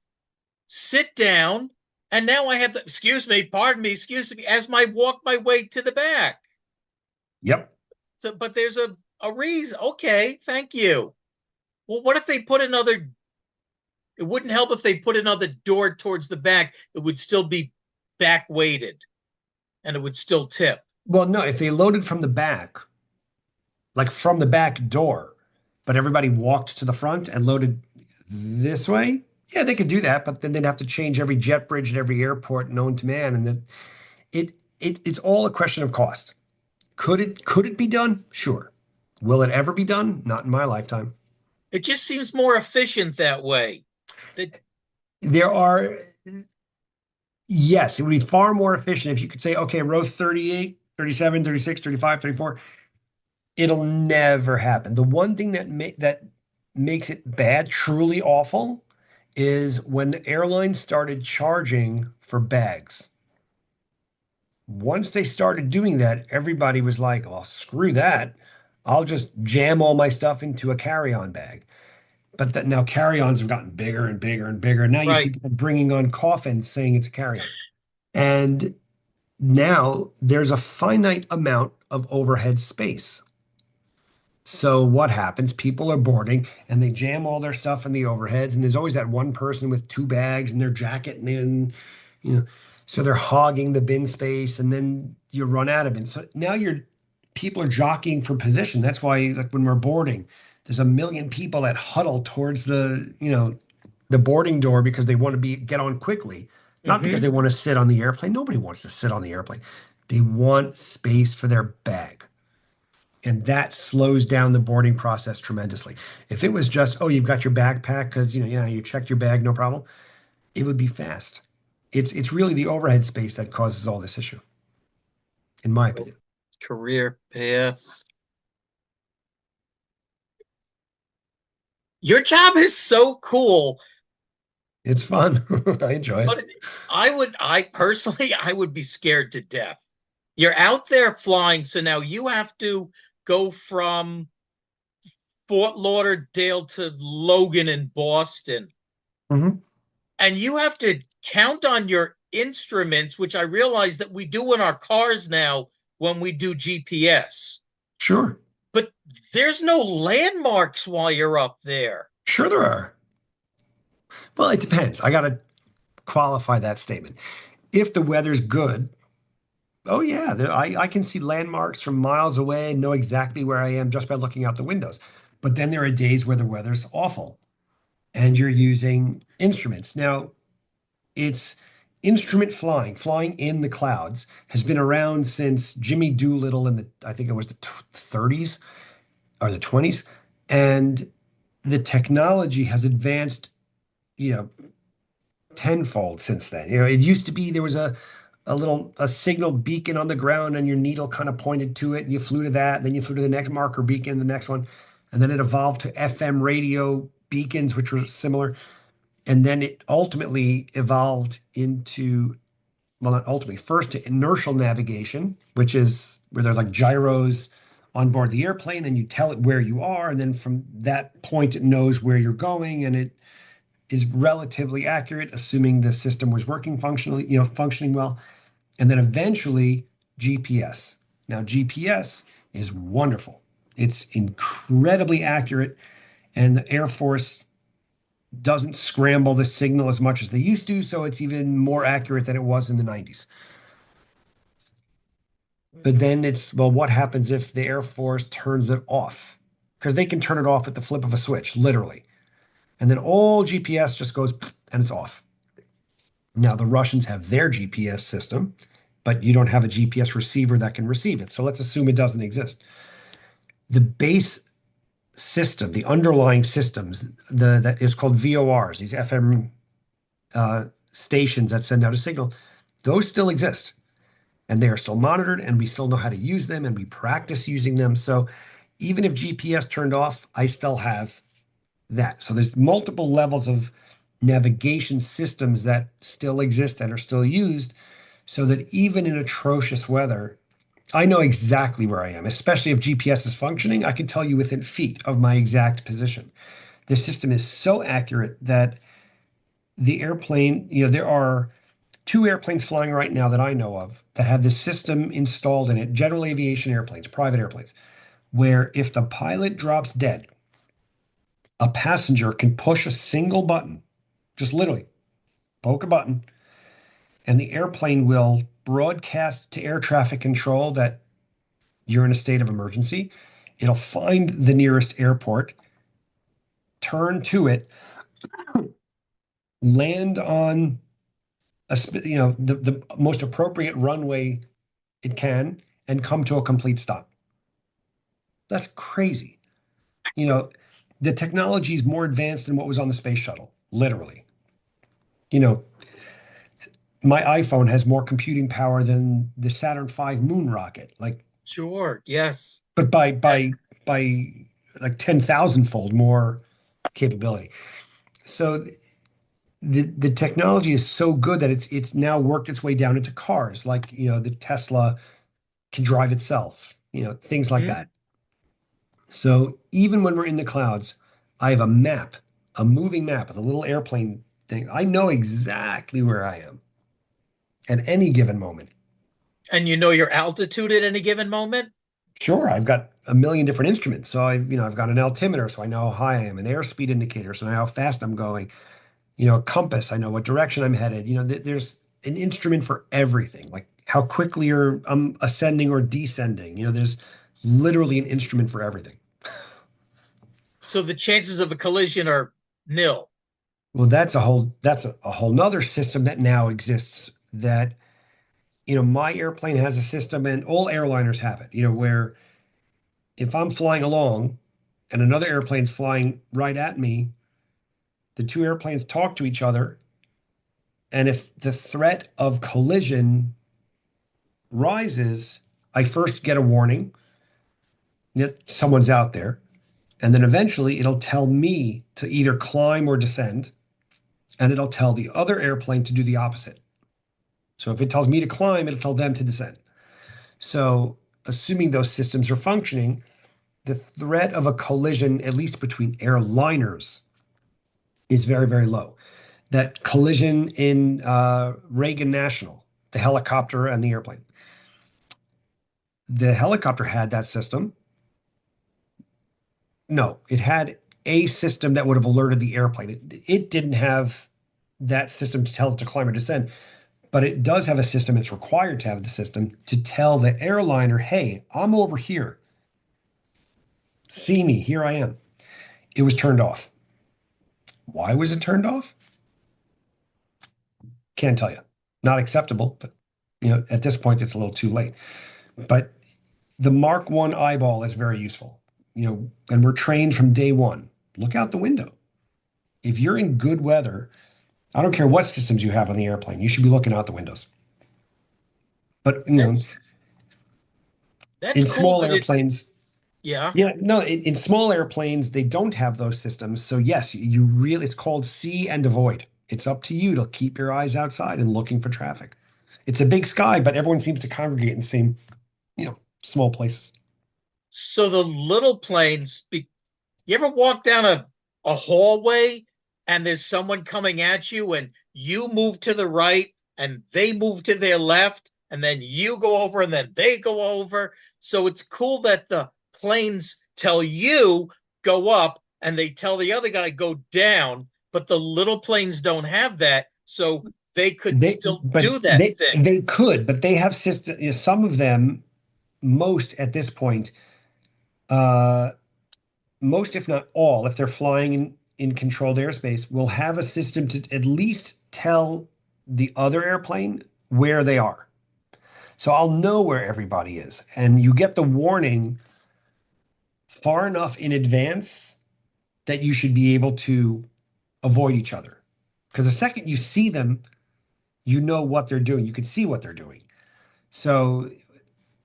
sit down, and now I have to, excuse me, pardon me, excuse me, as I walk my way to the back. Yep. So, but there's a reason. Okay, thank you. Well, what if they put another? It wouldn't help if they put another door towards the back. It would still be back weighted, and it would still tip. Well, no, if they loaded from the back, like from the back door, but everybody walked to the front and loaded this way, yeah, they could do that, but then they'd have to change every jet bridge at every airport known to man, and then it's all a question of cost. Could it be done? Sure. Will it ever be done? Not in my lifetime. It just seems more efficient that way. That There are, yes, it would be far more efficient if you could say, okay, row 38, 37, 36, 35, 34. It'll never happen. The one thing that makes it bad, truly awful, is when the airlines started charging for bags. Once they started doing that, everybody was like, "Oh, screw that. I'll just jam all my stuff into a carry-on bag." But that now carry-ons have gotten bigger and bigger and bigger. Now you see right. people bringing on coffins saying it's a carry-on. And now there's a finite amount of overhead space. So what happens? People are boarding and they jam all their stuff in the overheads, and there's always that one person with two bags in their jacket and then, you know. So they're hogging the bin space and then you run out of it. So now people are jockeying for position. That's why like when we're boarding, there's a million people that huddle towards the boarding door because they want to get on quickly, not because they Hmm. want to sit on the airplane. Nobody wants to sit on the airplane. They want space for their bag. And that slows down the boarding process tremendously. If it was just, oh, you've got your backpack because yeah, you checked your bag, no problem, it would be fast. It's really the overhead space that causes all this issue, in my opinion. Career path. Your job is so cool, It's fun. I enjoy it. but I personally, I would be scared to death. You're out there flying, so now you have to go from Fort Lauderdale to Logan in Boston, Hmm. and you have to count on your instruments, which I realize that we do in our cars now when we do GPS. Sure. But there's no landmarks while you're up there. Sure there are. Well, it depends. I got to qualify that statement. If the weather's good, oh yeah, I can see landmarks from miles away and know exactly where I am just by looking out the windows. But then there are days where the weather's awful and you're using instruments. Now, it's instrument flying in the clouds has been around since Jimmy Doolittle in I think it was the 30s or the 20s. And the technology has advanced, you know, tenfold since then. It used to be there was a signal beacon on the ground and your needle kind of pointed to it and you flew to that, and then you flew to the next marker beacon, the next one, and then it evolved to FM radio beacons, which were similar. And then it ultimately evolved into, well, not ultimately, first to inertial navigation, which is where there's like gyros on board the airplane and you tell it where you are. And then from that point, it knows where you're going and it is relatively accurate, assuming the system was functioning well. And then eventually GPS. Now, GPS is wonderful. It's incredibly accurate, and the Air Force doesn't scramble the signal as much as they used to, so it's even more accurate than it was in the 90s. But then it's, well, what happens if the Air Force turns it off? Because they can turn it off at the flip of a switch, literally. And then all GPS just goes and it's off. Now, the Russians have their GPS system, but you don't have a GPS receiver that can receive it. So let's assume it doesn't exist. The base system, the underlying systems, that is called VORs, these FM stations that send out a signal, those still exist and they are still monitored and we still know how to use them and we practice using them. So even if GPS turned off, I still have that. So there's multiple levels of navigation systems that still exist and are still used so that even in atrocious weather, I know exactly where I am, especially if GPS is functioning. I can tell you within feet of my exact position. The system is so accurate that the airplane, there are two airplanes flying right now that I know of that have this system installed in it, general aviation airplanes, private airplanes, where if the pilot drops dead, a passenger can push a single button, just literally poke a button, and the airplane will broadcast to air traffic control that you're in a state of emergency. It'll find the nearest airport, turn to it, land on the most appropriate runway it can, and come to a complete stop. That's crazy. You know, the technology is more advanced than what was on the space shuttle, literally. You know, my iPhone has more computing power than the Saturn V moon rocket, like, Sure, yes. but by like 10,000 fold more capability. So the technology is so good that it's now worked its way down into cars, like, the Tesla can drive itself, things like Mhm. that. So even when we're in the clouds, I have a map, a moving map of the little airplane thing. I know exactly where I am at any given moment. And you know your altitude at any given moment? Sure, I've got a million different instruments. So I've got an altimeter, so I know how high I am, an airspeed indicator, so I know how fast I'm going. A compass, I know what direction I'm headed. There's an instrument for everything, like how quickly you're ascending or descending. There's literally an instrument for everything. So the chances of a collision are nil. Well, that's a whole nother system that now exists that, my airplane has a system and all airliners have it, where if I'm flying along and another airplane's flying right at me, the two airplanes talk to each other. And if the threat of collision rises, I first get a warning that someone's out there. And then eventually it'll tell me to either climb or descend. And it'll tell the other airplane to do the opposite. So if it tells me to climb, it'll tell them to descend. So assuming those systems are functioning, the threat of a collision, at least between airliners, is very, very low. That collision in Reagan National, the helicopter and the airplane. The helicopter had that system. No, it had a system that would have alerted the airplane. It didn't have that system to tell it to climb or descend, but it does have a system. It's required to have the system to tell the airliner, hey, I'm over here. See me, here I am. It was turned off. Why was it turned off? Can't tell you. Not acceptable, but at this point it's a little too late. But the Mark One eyeball is very useful. And we're trained from day one. Look out the window. If you're in good weather, I don't care what systems you have on the airplane, you should be looking out the windows. But That's that's in cool small that it. airplanes, Yeah. yeah, no, in small airplanes, they don't have those systems. So yes, you really, it's called see and avoid. It's up to you to keep your eyes outside and looking for traffic. It's a big sky, but everyone seems to congregate in the same, small places. So the little planes. You ever walk down a hallway and there's someone coming at you and you move to the right and they move to their left and then you go over and then they go over. So it's cool that the planes tell you go up and they tell the other guy go down, but the little planes don't have that. So they could They, still but do that they thing. they could, but they have system. Some of them, most at this point, uh, most if not all, if they're flying in controlled airspace, will have a system to at least tell the other airplane where they are. So I'll know where everybody is, and you get the warning far enough in advance that you should be able to avoid each other. Because the second you see them, you know what they're doing. You can see what they're doing. So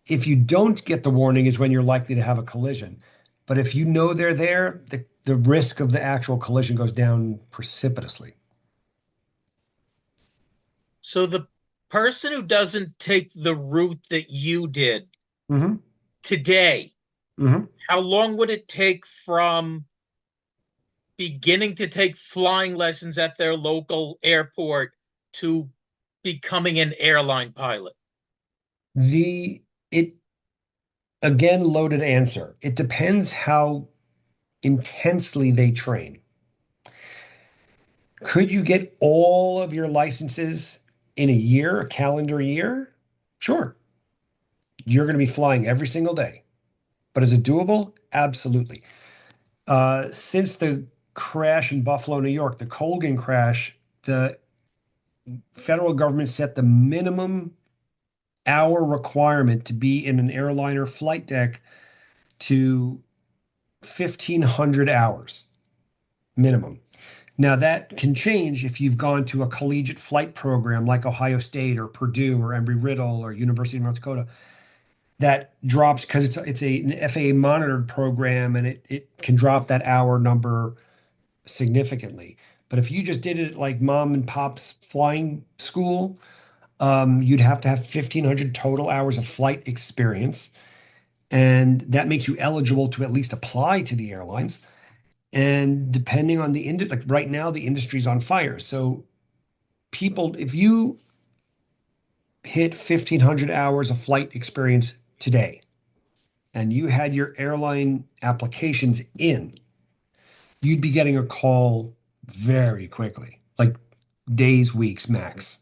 if you don't get the warning is when you're likely to have a collision. But if you know they're there, the risk of the actual collision goes down precipitously. So the person who doesn't take the route that you did Hmm. today, Hmm. how long would it take from beginning to take flying lessons at their local airport to becoming an airline pilot? It again, loaded answer. It depends how intensely they train. Could you get all of your licenses in a year, a calendar year? Sure. You're going to be flying every single day. But is it doable? Absolutely. Since the crash in Buffalo, New York, the Colgan crash, the federal government set the minimum hour requirement to be in an airliner flight deck to 1,500 hours minimum. Now, that can change if you've gone to a collegiate flight program like Ohio State or Purdue or Embry-Riddle or University of North Dakota. That drops because an FAA monitored program and it can drop that hour number significantly. But if you just did it like mom and pop's flying school, you'd have to have 1,500 total hours of flight experience. And that makes you eligible to at least apply to the airlines. And depending on the industry, like right now, the industry's on fire. So people, if you hit 1,500 hours of flight experience today and you had your airline applications in, you'd be getting a call very quickly, like days, weeks max.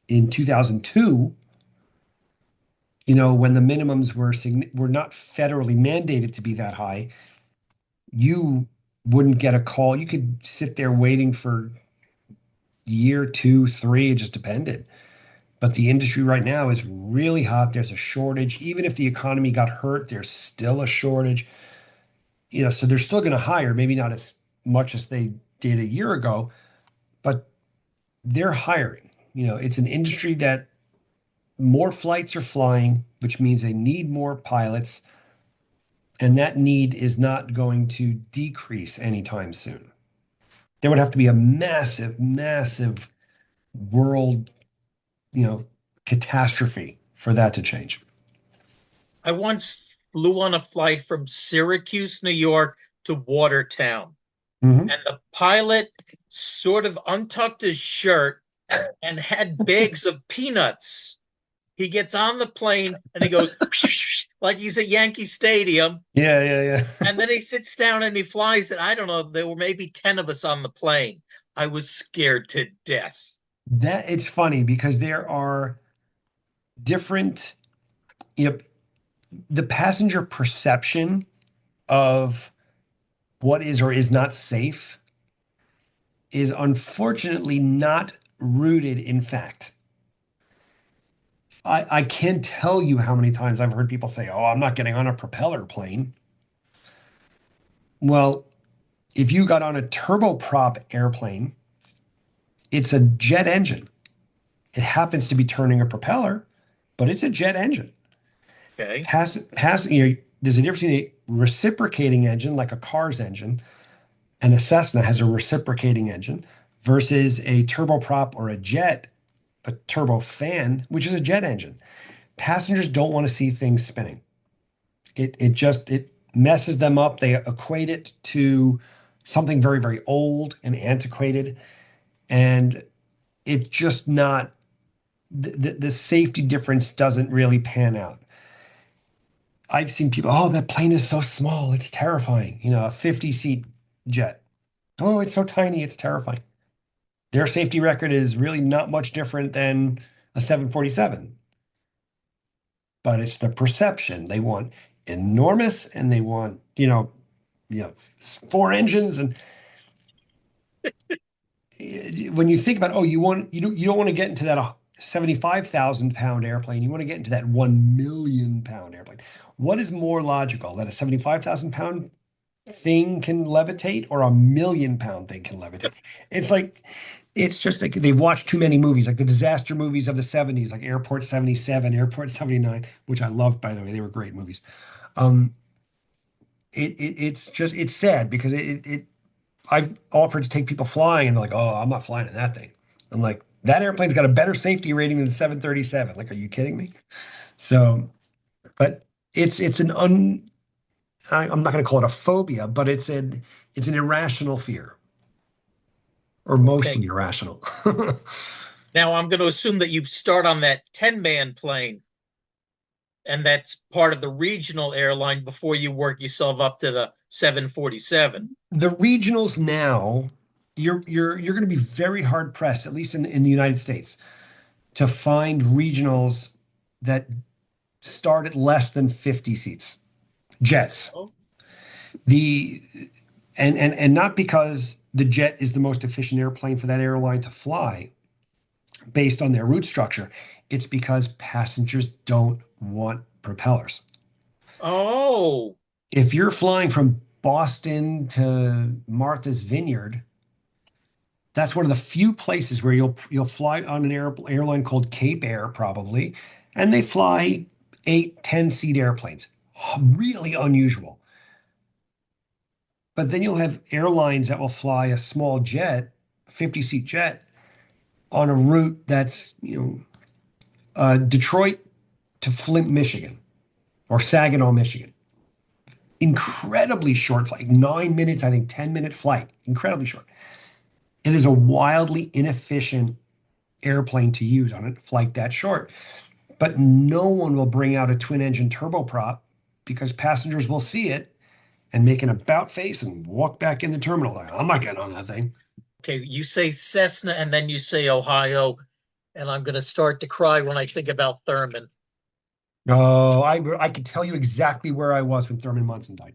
in 2002, when the minimums were not federally mandated to be that high, you wouldn't get a call. You could sit there waiting for year, two, three. It just depended. But the industry right now is really hot. There's a shortage. Even if the economy got hurt, there's still a shortage. So they're still going to hire, maybe not as much as they did a year ago, but they're hiring. It's an industry that more flights are flying, which means they need more pilots, and that need is not going to decrease anytime soon. There would have to be a massive, massive world, you know, catastrophe for that to change. I once flew on a flight from Syracuse, New York to Watertown, Hmm. and the pilot sort of untucked his shirt and had bags of peanuts. He gets on the plane and he goes like he's at Yankee Stadium. Yeah, yeah, And yeah. then he sits down and he flies it. I don't know. There were maybe 10 of us on the plane. I was scared to death. That it's funny because there are different, you know, the passenger perception of what is or is not safe is unfortunately not rooted in fact. I can't tell you how many times I've heard people say, "Oh, I'm not getting on a propeller plane." Well, if you got on a turboprop airplane, it's a jet engine. It happens to be turning a propeller, but it's a jet engine. Okay. There's a difference between a reciprocating engine, like a car's engine, and a Cessna has a reciprocating engine versus a turboprop or a turbofan, which is a jet engine. Passengers don't want to see things spinning. It messes them up. They equate it to something very, very old and antiquated, and it's just not the safety difference doesn't really pan out. I've seen people, oh, that plane is so small, it's terrifying. A 50-seat jet. Oh, it's so tiny, it's terrifying. Their safety record is really not much different than a 747, but it's the perception. They want enormous and they want, you know, four engines. And when you think about, oh, you don't want to get into that 75,000 pound airplane. You want to get into that 1 million pound airplane. What is more logical, that a 75,000 pound thing can levitate or 1 million pound thing can levitate? It's like, it's just like they've watched too many movies, like the disaster movies of the 70s, like Airport 77, Airport 79, which I loved, by the way. They were great movies. Um, it's sad because I've offered to take people flying and they're like, oh, I'm not flying in that thing. I'm like, that airplane's got a better safety rating than 737. Like, are you kidding me? So, but it's an I'm not going to call it a phobia, but it's an irrational fear, or Okay. mostly irrational. Now I'm going to assume that you start on that 10-man plane and that's part of the regional airline before you work yourself up to the 747. The regionals now, you're going to be very hard pressed, at least in the United States, to find regionals that start at less than 50 seats. Jets. Oh, The and not because the jet is the most efficient airplane for that airline to fly based on their route structure. It's because passengers don't want propellers. oh, If you're flying from Boston to Martha's Vineyard, that's one of the few places where you'll fly on an airline called Cape Air, probably, and they fly 8, 10 seat airplanes. Really unusual. But then you'll have airlines that will fly a small jet, 50-seat jet, on a route that's, Detroit to Flint, Michigan, or Saginaw, Michigan. Incredibly short flight, 9 minutes, I think 10-minute flight, incredibly short. It is a wildly inefficient airplane to use on a flight that short. But no one will bring out a twin engine turboprop because passengers will see it and make an about face and walk back in the terminal. Like, I'm not getting on that thing. okay. You say Cessna and then you say Ohio. And I'm going to start to cry when I think about Thurman. Oh, I could tell you exactly where I was when Thurman Munson died.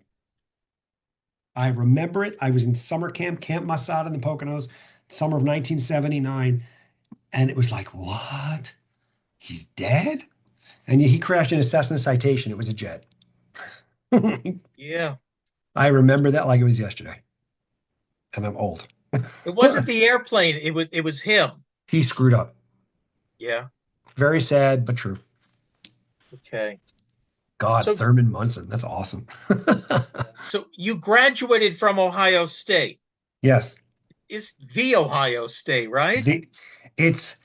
I remember it. I was in summer camp, Camp Masada in the Poconos, summer of 1979, and it was like, what? He's dead? And he crashed in a Cessna Citation. It was a jet. Yeah. I remember that like it was yesterday, and I'm old. It wasn't the airplane. It was him. He screwed up. Yeah. Very sad, but true. Okay. God, So Thurman Munson. That's awesome. so you graduated from Ohio State. Yes. Is the Ohio State, right? The, it's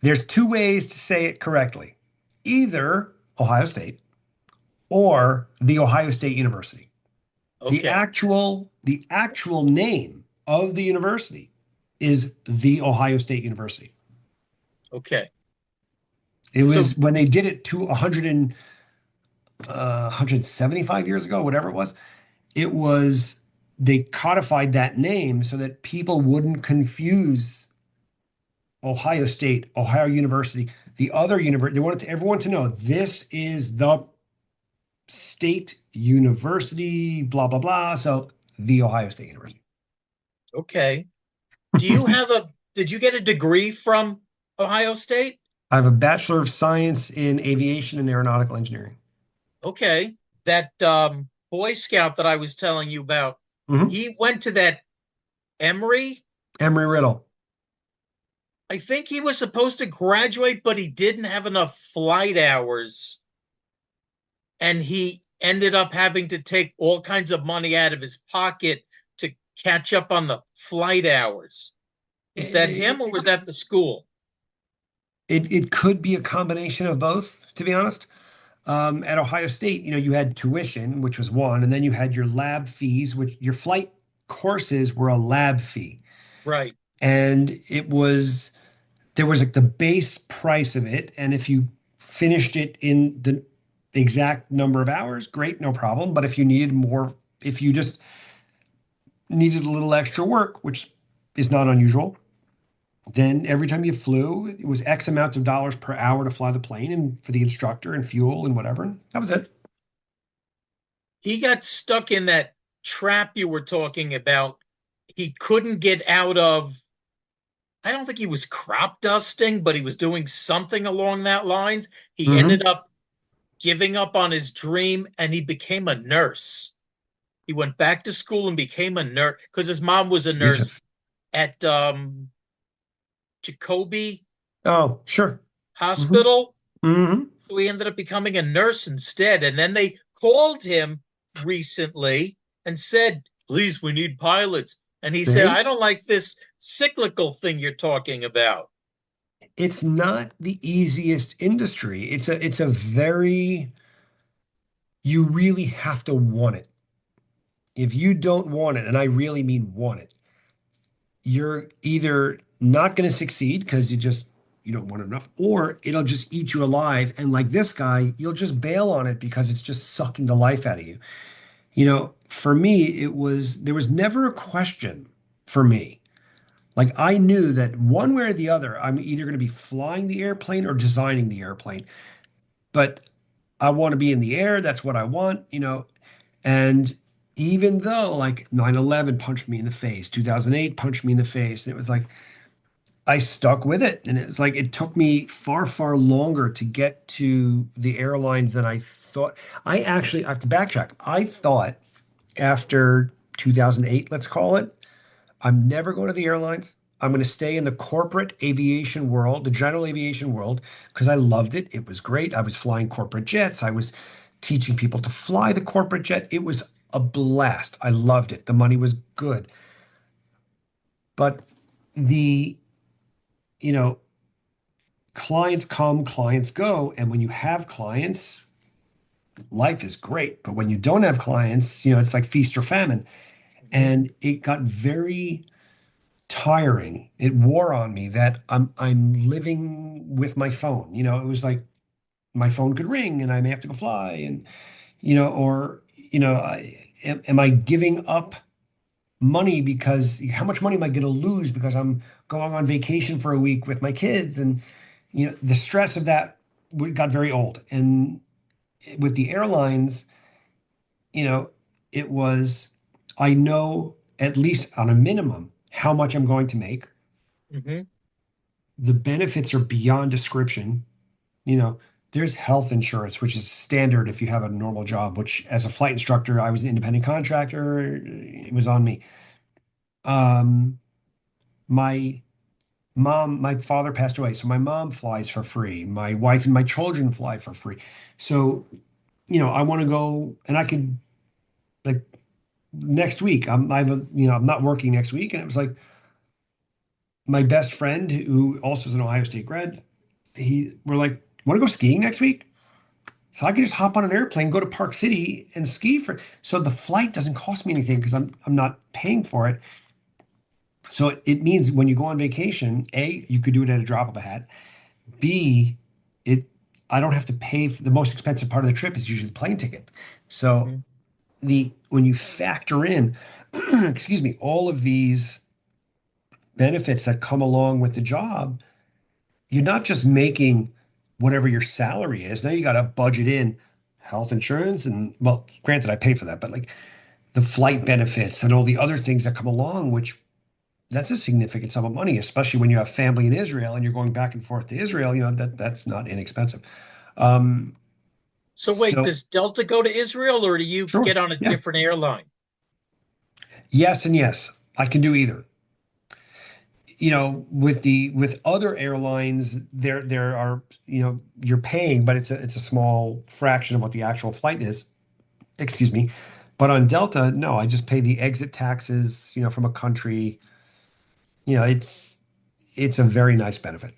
there's two ways to say it correctly. Either Ohio State or the Ohio State University. The Okay. actual the actual name of the university is the Ohio State University. Okay. It So was when they did it to 175 years ago, whatever it was. It was they codified that name so that people wouldn't confuse Ohio State, Ohio University, the other university. They wanted everyone to know this is the state university, blah, blah, blah. So the Ohio State University. okay. Do you have a did you get a degree from Ohio State? I have a Bachelor of Science in Aviation and Aeronautical Engineering. Okay. That Boy Scout that I was telling you about, Mhm. he went to that Emory. Emory Riddle. I think he was supposed to graduate, but he didn't have enough flight hours. And he ended up having to take all kinds of money out of his pocket to catch up on the flight hours. Was that him or was It, that the school? it could be a combination of both, to be honest. At Ohio State, you had tuition, which was one, and then you had your lab fees, which your flight courses were a lab fee. Right. And there was like the base price of it. And if you finished it in the exact number of hours, great, no problem. But if you needed more, if you just needed a little extra work, which is not unusual, then every time you flew, it was X amount of dollars per hour to fly the plane and for the instructor and fuel and whatever. And that was it. He got stuck in that trap you were talking about. He couldn't get out of, I don't think he was crop dusting, but he was doing something along that lines. He ended Hmm. up giving up on his dream and he became a nurse. He went back to school and became a nurse because his mom was a nurse Jesus. at Jacoby Oh, sure. Hmm. Hospital. Hmm. So he ended up becoming a nurse instead. And then they called him recently and said, please, we need pilots. And he said, See, I don't like this cyclical thing you're talking about. it's not the easiest industry. It's a very, you really have to want it. If you don't want it, and I really mean want it, you're either not going to succeed because you don't want it enough, or it'll just eat you alive. And like this guy, you'll just bail on it because it's just sucking the life out of you. For me, there was never a question for me. Like I knew that one way or the other, I'm either going to be flying the airplane or designing the airplane. But I want to be in the air. That's what I want. And even though like 9/11 punched me in the face, 2008 punched me in the face, and it was like I stuck with it. And it's like it took me far, far longer to get to the airlines than I thought. I have to backtrack. I thought after 2008, let's call it, I'm never going to the airlines. I'm going to stay in the corporate aviation world, the general aviation world, because I loved it. It was great. I was flying corporate jets. I was teaching people to fly the corporate jet. It was a blast. I loved it. The money was good. But the, you know, clients come, clients go. And when you have clients, life is great. But when you don't have clients, it's like feast or famine. Mhm. And it got very tiring. It wore on me that I'm living with my phone. It was like my phone could ring and I may have to go fly and or am I giving up money because how much money am I going to lose because I'm going on vacation for a week with my kids? And the stress of that got very old. And with the airlines, you know, it was, I know at least on a minimum how much I'm going to make. Hmm. The benefits are beyond description. You know, there's health insurance, which is standard if you have a normal job, which as a flight instructor, I was an independent contractor. It was on me. Um, my my father passed away, so my mom flies for free. My wife and my children fly for free. So, I want to go and I could, like, next week, I'm not working next week. And it was like my best friend who also is an Ohio State grad, we're like, want to go skiing next week? So I could just hop on an airplane, go to Park City and ski so the flight doesn't cost me anything because I'm not paying for it. So it means when you go on vacation, A, you could do it at a drop of a hat. B, it I don't have to pay for the most expensive part of the trip is usually the plane ticket. So Hmm. when you factor in, excuse me, all of these benefits that come along with the job, you're not just making whatever your salary is. Now you got to budget in health insurance and, well, granted, I pay for that, but like the flight benefits and all the other things that come along, which that's a significant sum of money, especially when you have family in Israel and you're going back and forth to Israel. That's not inexpensive. Um, So wait, so does Delta go to Israel or do you sure, get on a yeah, different airline? yes and yes, I can do either. With other airlines, there are, you're paying, but it's a small fraction of what the actual flight is. Excuse me. But on Delta, no, I just pay the exit taxes, from a country. It's a very nice benefit.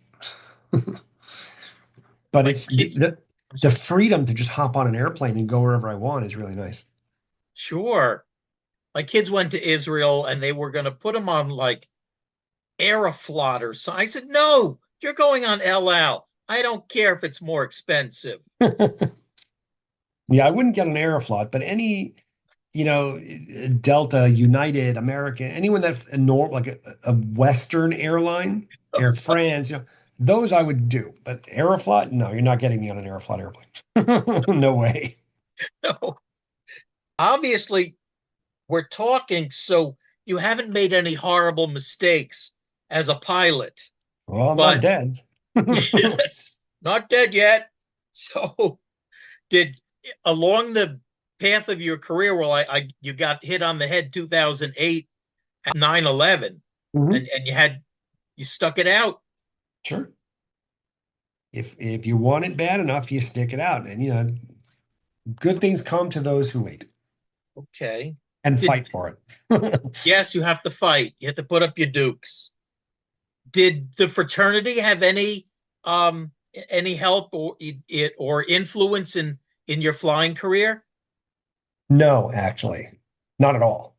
But My it's the, kids, the I'm the sorry. freedom to just hop on an airplane and go wherever I want is really nice. Sure. My kids went to Israel and they were going to put them on like Aeroflot or so. I said, no, you're going on El Al. I don't care if it's more expensive. Yeah, I wouldn't get an Aeroflot, but any, Delta, United, American, anyone that a like a Western airline, Air France, those I would do. But Aeroflot, no, you're not getting me on an Aeroflot airplane. No way. No. Obviously, we're talking, so you haven't made any horrible mistakes as a pilot, Well, I'm not but dead. yes, not dead yet. So, did along the path of your career, well, you got hit on the head 2008 at 9/11, Mhm. and you stuck it out. Sure. If you want it bad enough, you stick it out. And good things come to those who wait Okay. and Did fight for it. Yes, you have to fight. You have to put up your dukes. Did the fraternity have any help or influence in your flying career? No, actually, not at all.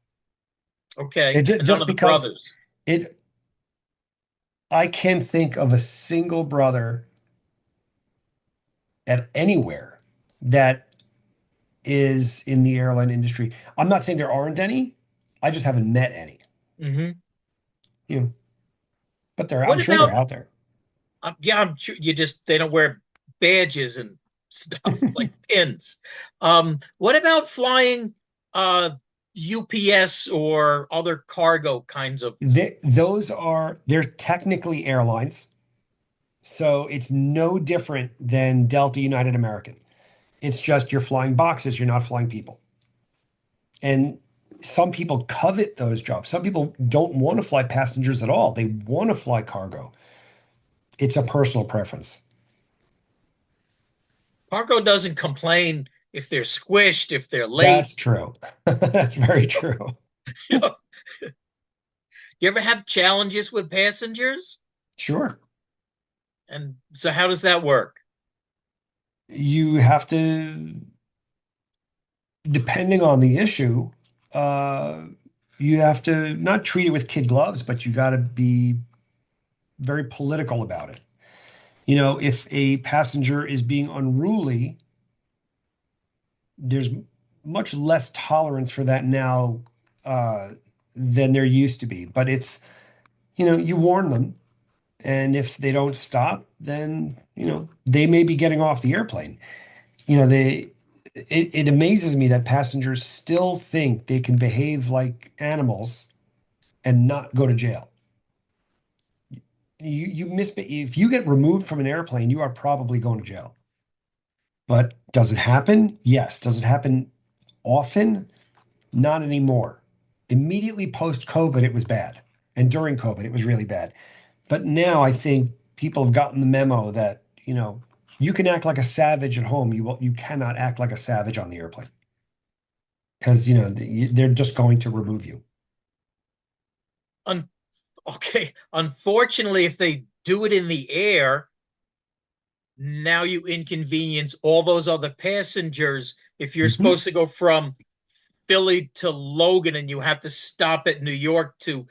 Okay, and none Just of the because brothers. it, I can't think of a single brother at anywhere that is in the airline industry. I'm not saying there aren't any. I just haven't met any. Hmm. You know, but I'm What sure they're about? out there. Yeah, I'm sure they don't wear badges and stuff like pins. What about flying UPS or other cargo kinds of? They're technically airlines, so it's no different than Delta, United, American. It's just you're flying boxes, you're not flying people. And some people covet those jobs. Some people don't want to fly passengers at all. They want to fly cargo. It's a personal preference. Cargo doesn't complain if they're squished, if they're late. That's true. That's very true. You know, you ever have challenges with passengers? Sure. And so how does that work? You have to, depending on the issue, uh, you have to not treat it with kid gloves, but you got to be very political about it. If a passenger is being unruly, there's much less tolerance for that now uh, than there used to be. But you warn them And if they don't stop, then, they may be getting off the airplane. You know, they it amazes me that passengers still think they can behave like animals and not go to jail. You miss if you get removed from an airplane, you are probably going to jail. But does it happen? Yes. Does it happen often? Not anymore. Immediately post COVID, it was bad. And during COVID, it was really bad. But now I think people have gotten the memo that, you can act like a savage at home. You cannot act like a savage on the airplane because, they're just going to remove you. Un- okay. Unfortunately, if they do it in the air, now you inconvenience all those other passengers. If you're Mhm. supposed to go from Philly to Logan and you have to stop at New York to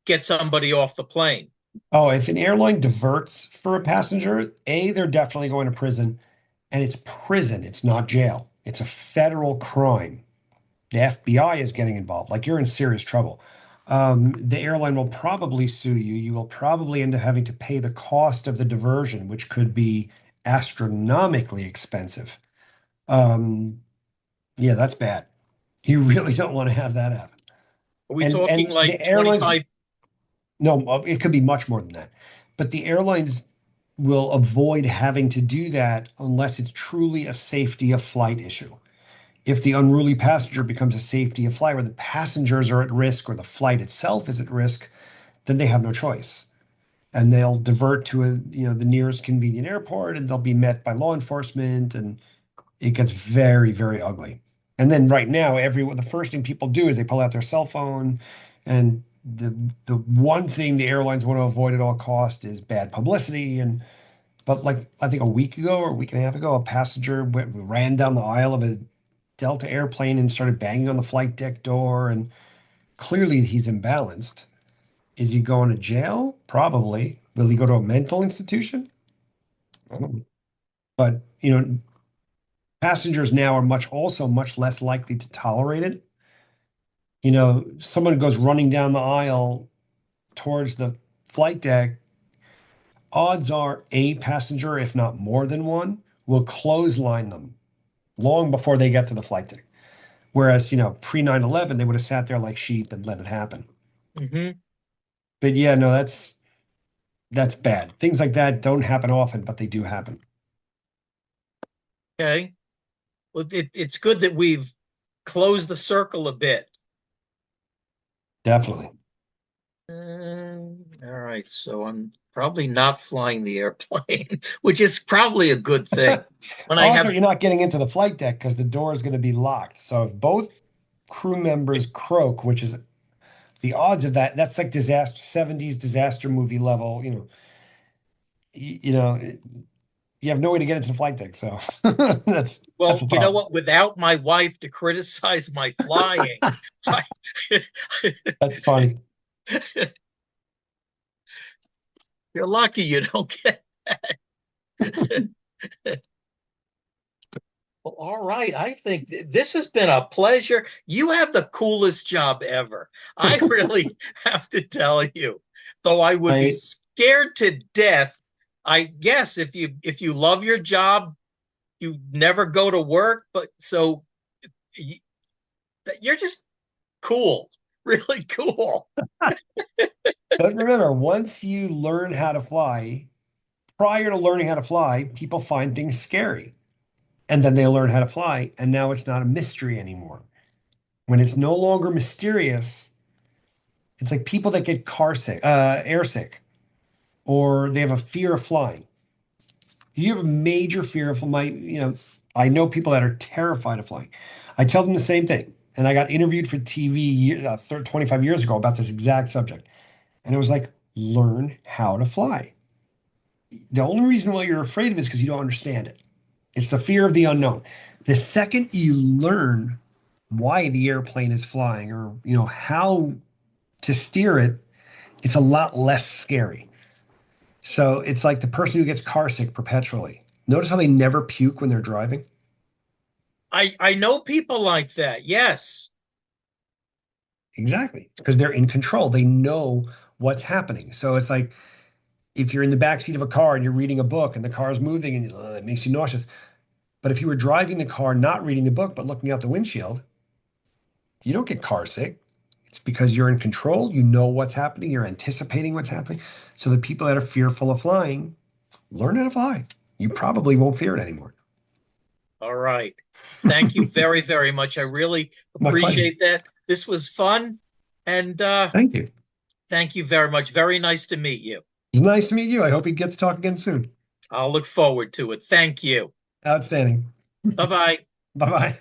get somebody off the plane. Oh, if an airline diverts for a passenger, they're definitely going to prison. And it's prison, it's not jail. It's a federal crime. The FBI is getting involved. Like you're in serious trouble. The airline will probably sue you. You will probably end up having to pay the cost of the diversion, which could be astronomically expensive. Um, yeah, that's bad. You really don't want to have that happen. Are we And talking the like airlines, 25? no, it could be much more than that. But the airlines will avoid having to do that unless it's truly a safety of flight issue. If the unruly passenger becomes a safety of flight where the passengers are at risk or the flight itself is at risk, then they have no choice. And they'll divert to the nearest convenient airport and they'll be met by law enforcement and it gets very, very ugly. And then right now, the first thing people do is they pull out their cell phone and the one thing the airlines want to avoid at all costs is bad publicity. But like I think a week ago or a week and a half ago, a passenger ran down the aisle of a Delta airplane and started banging on the flight deck door. And clearly he's imbalanced. Is he going to jail? Probably. Will he go to a mental institution? I don't know. But, passengers now are much less likely to tolerate it. Someone goes running down the aisle towards the flight deck. Odds are a passenger, if not more than one, will clothesline them long before they get to the flight deck. Whereas, pre 9/11, they would have sat there like sheep and let it happen. Mm-hmm. But yeah, no, that's bad. Things like that don't happen often, but they do happen. Okay. Well, it's good that we've closed the circle a bit. Definitely. All right. So I'm probably not flying the airplane, which is probably a good thing. When I Odds are have, you're not getting into the flight deck because the door is going to be locked. So if both crew members croak, which is the odds of that's like disaster 70s disaster movie level, you have no way to get into the flight deck. So that's well, a you know problem. what? Without my wife to criticize my flying, I, That's funny. you're lucky you don't get. Well, all right. I think this has been a pleasure. You have the coolest job ever. I really have to tell you, though I would be I scared to death. I guess if you love your job, you never go to work, but so you, you're just cool, really cool. but remember, once you learn how to fly, prior to learning how to fly, people find things scary. And then they learn how to fly, and now it's not a mystery anymore. When it's no longer mysterious, it's like people that get car sick, air sick, or they have a fear of flying. You have a major fear of flying. I know people that are terrified of flying. I tell them the same thing. And I got interviewed for TV 25 years ago about this exact subject. And it was like, learn how to fly. The only reason why you're afraid of it is because you don't understand it. It's the fear of the unknown. The second you learn why the airplane is flying or, how to steer it, it's a lot less scary. So it's like the person who gets car sick perpetually. Notice how they never puke when they're driving? I know people like that. Yes. Exactly. Because they're in control. They know what's happening. So it's like if you're in the back seat of a car and you're reading a book and the car is moving and it makes you nauseous. But if you were driving the car, not reading the book, but looking out the windshield, you don't get car sick. It's because you're in control. You know what's happening. You're anticipating what's happening. So the people that are fearful of flying, learn how to fly. You probably won't fear it anymore. All right. Thank you very, very much. I really appreciate that. This was fun. And thank you. Thank you very much. Very nice to meet you. It's nice to meet you. I hope we get to talk again soon. I'll look forward to it. Thank you. Outstanding. Bye-bye. Bye-bye.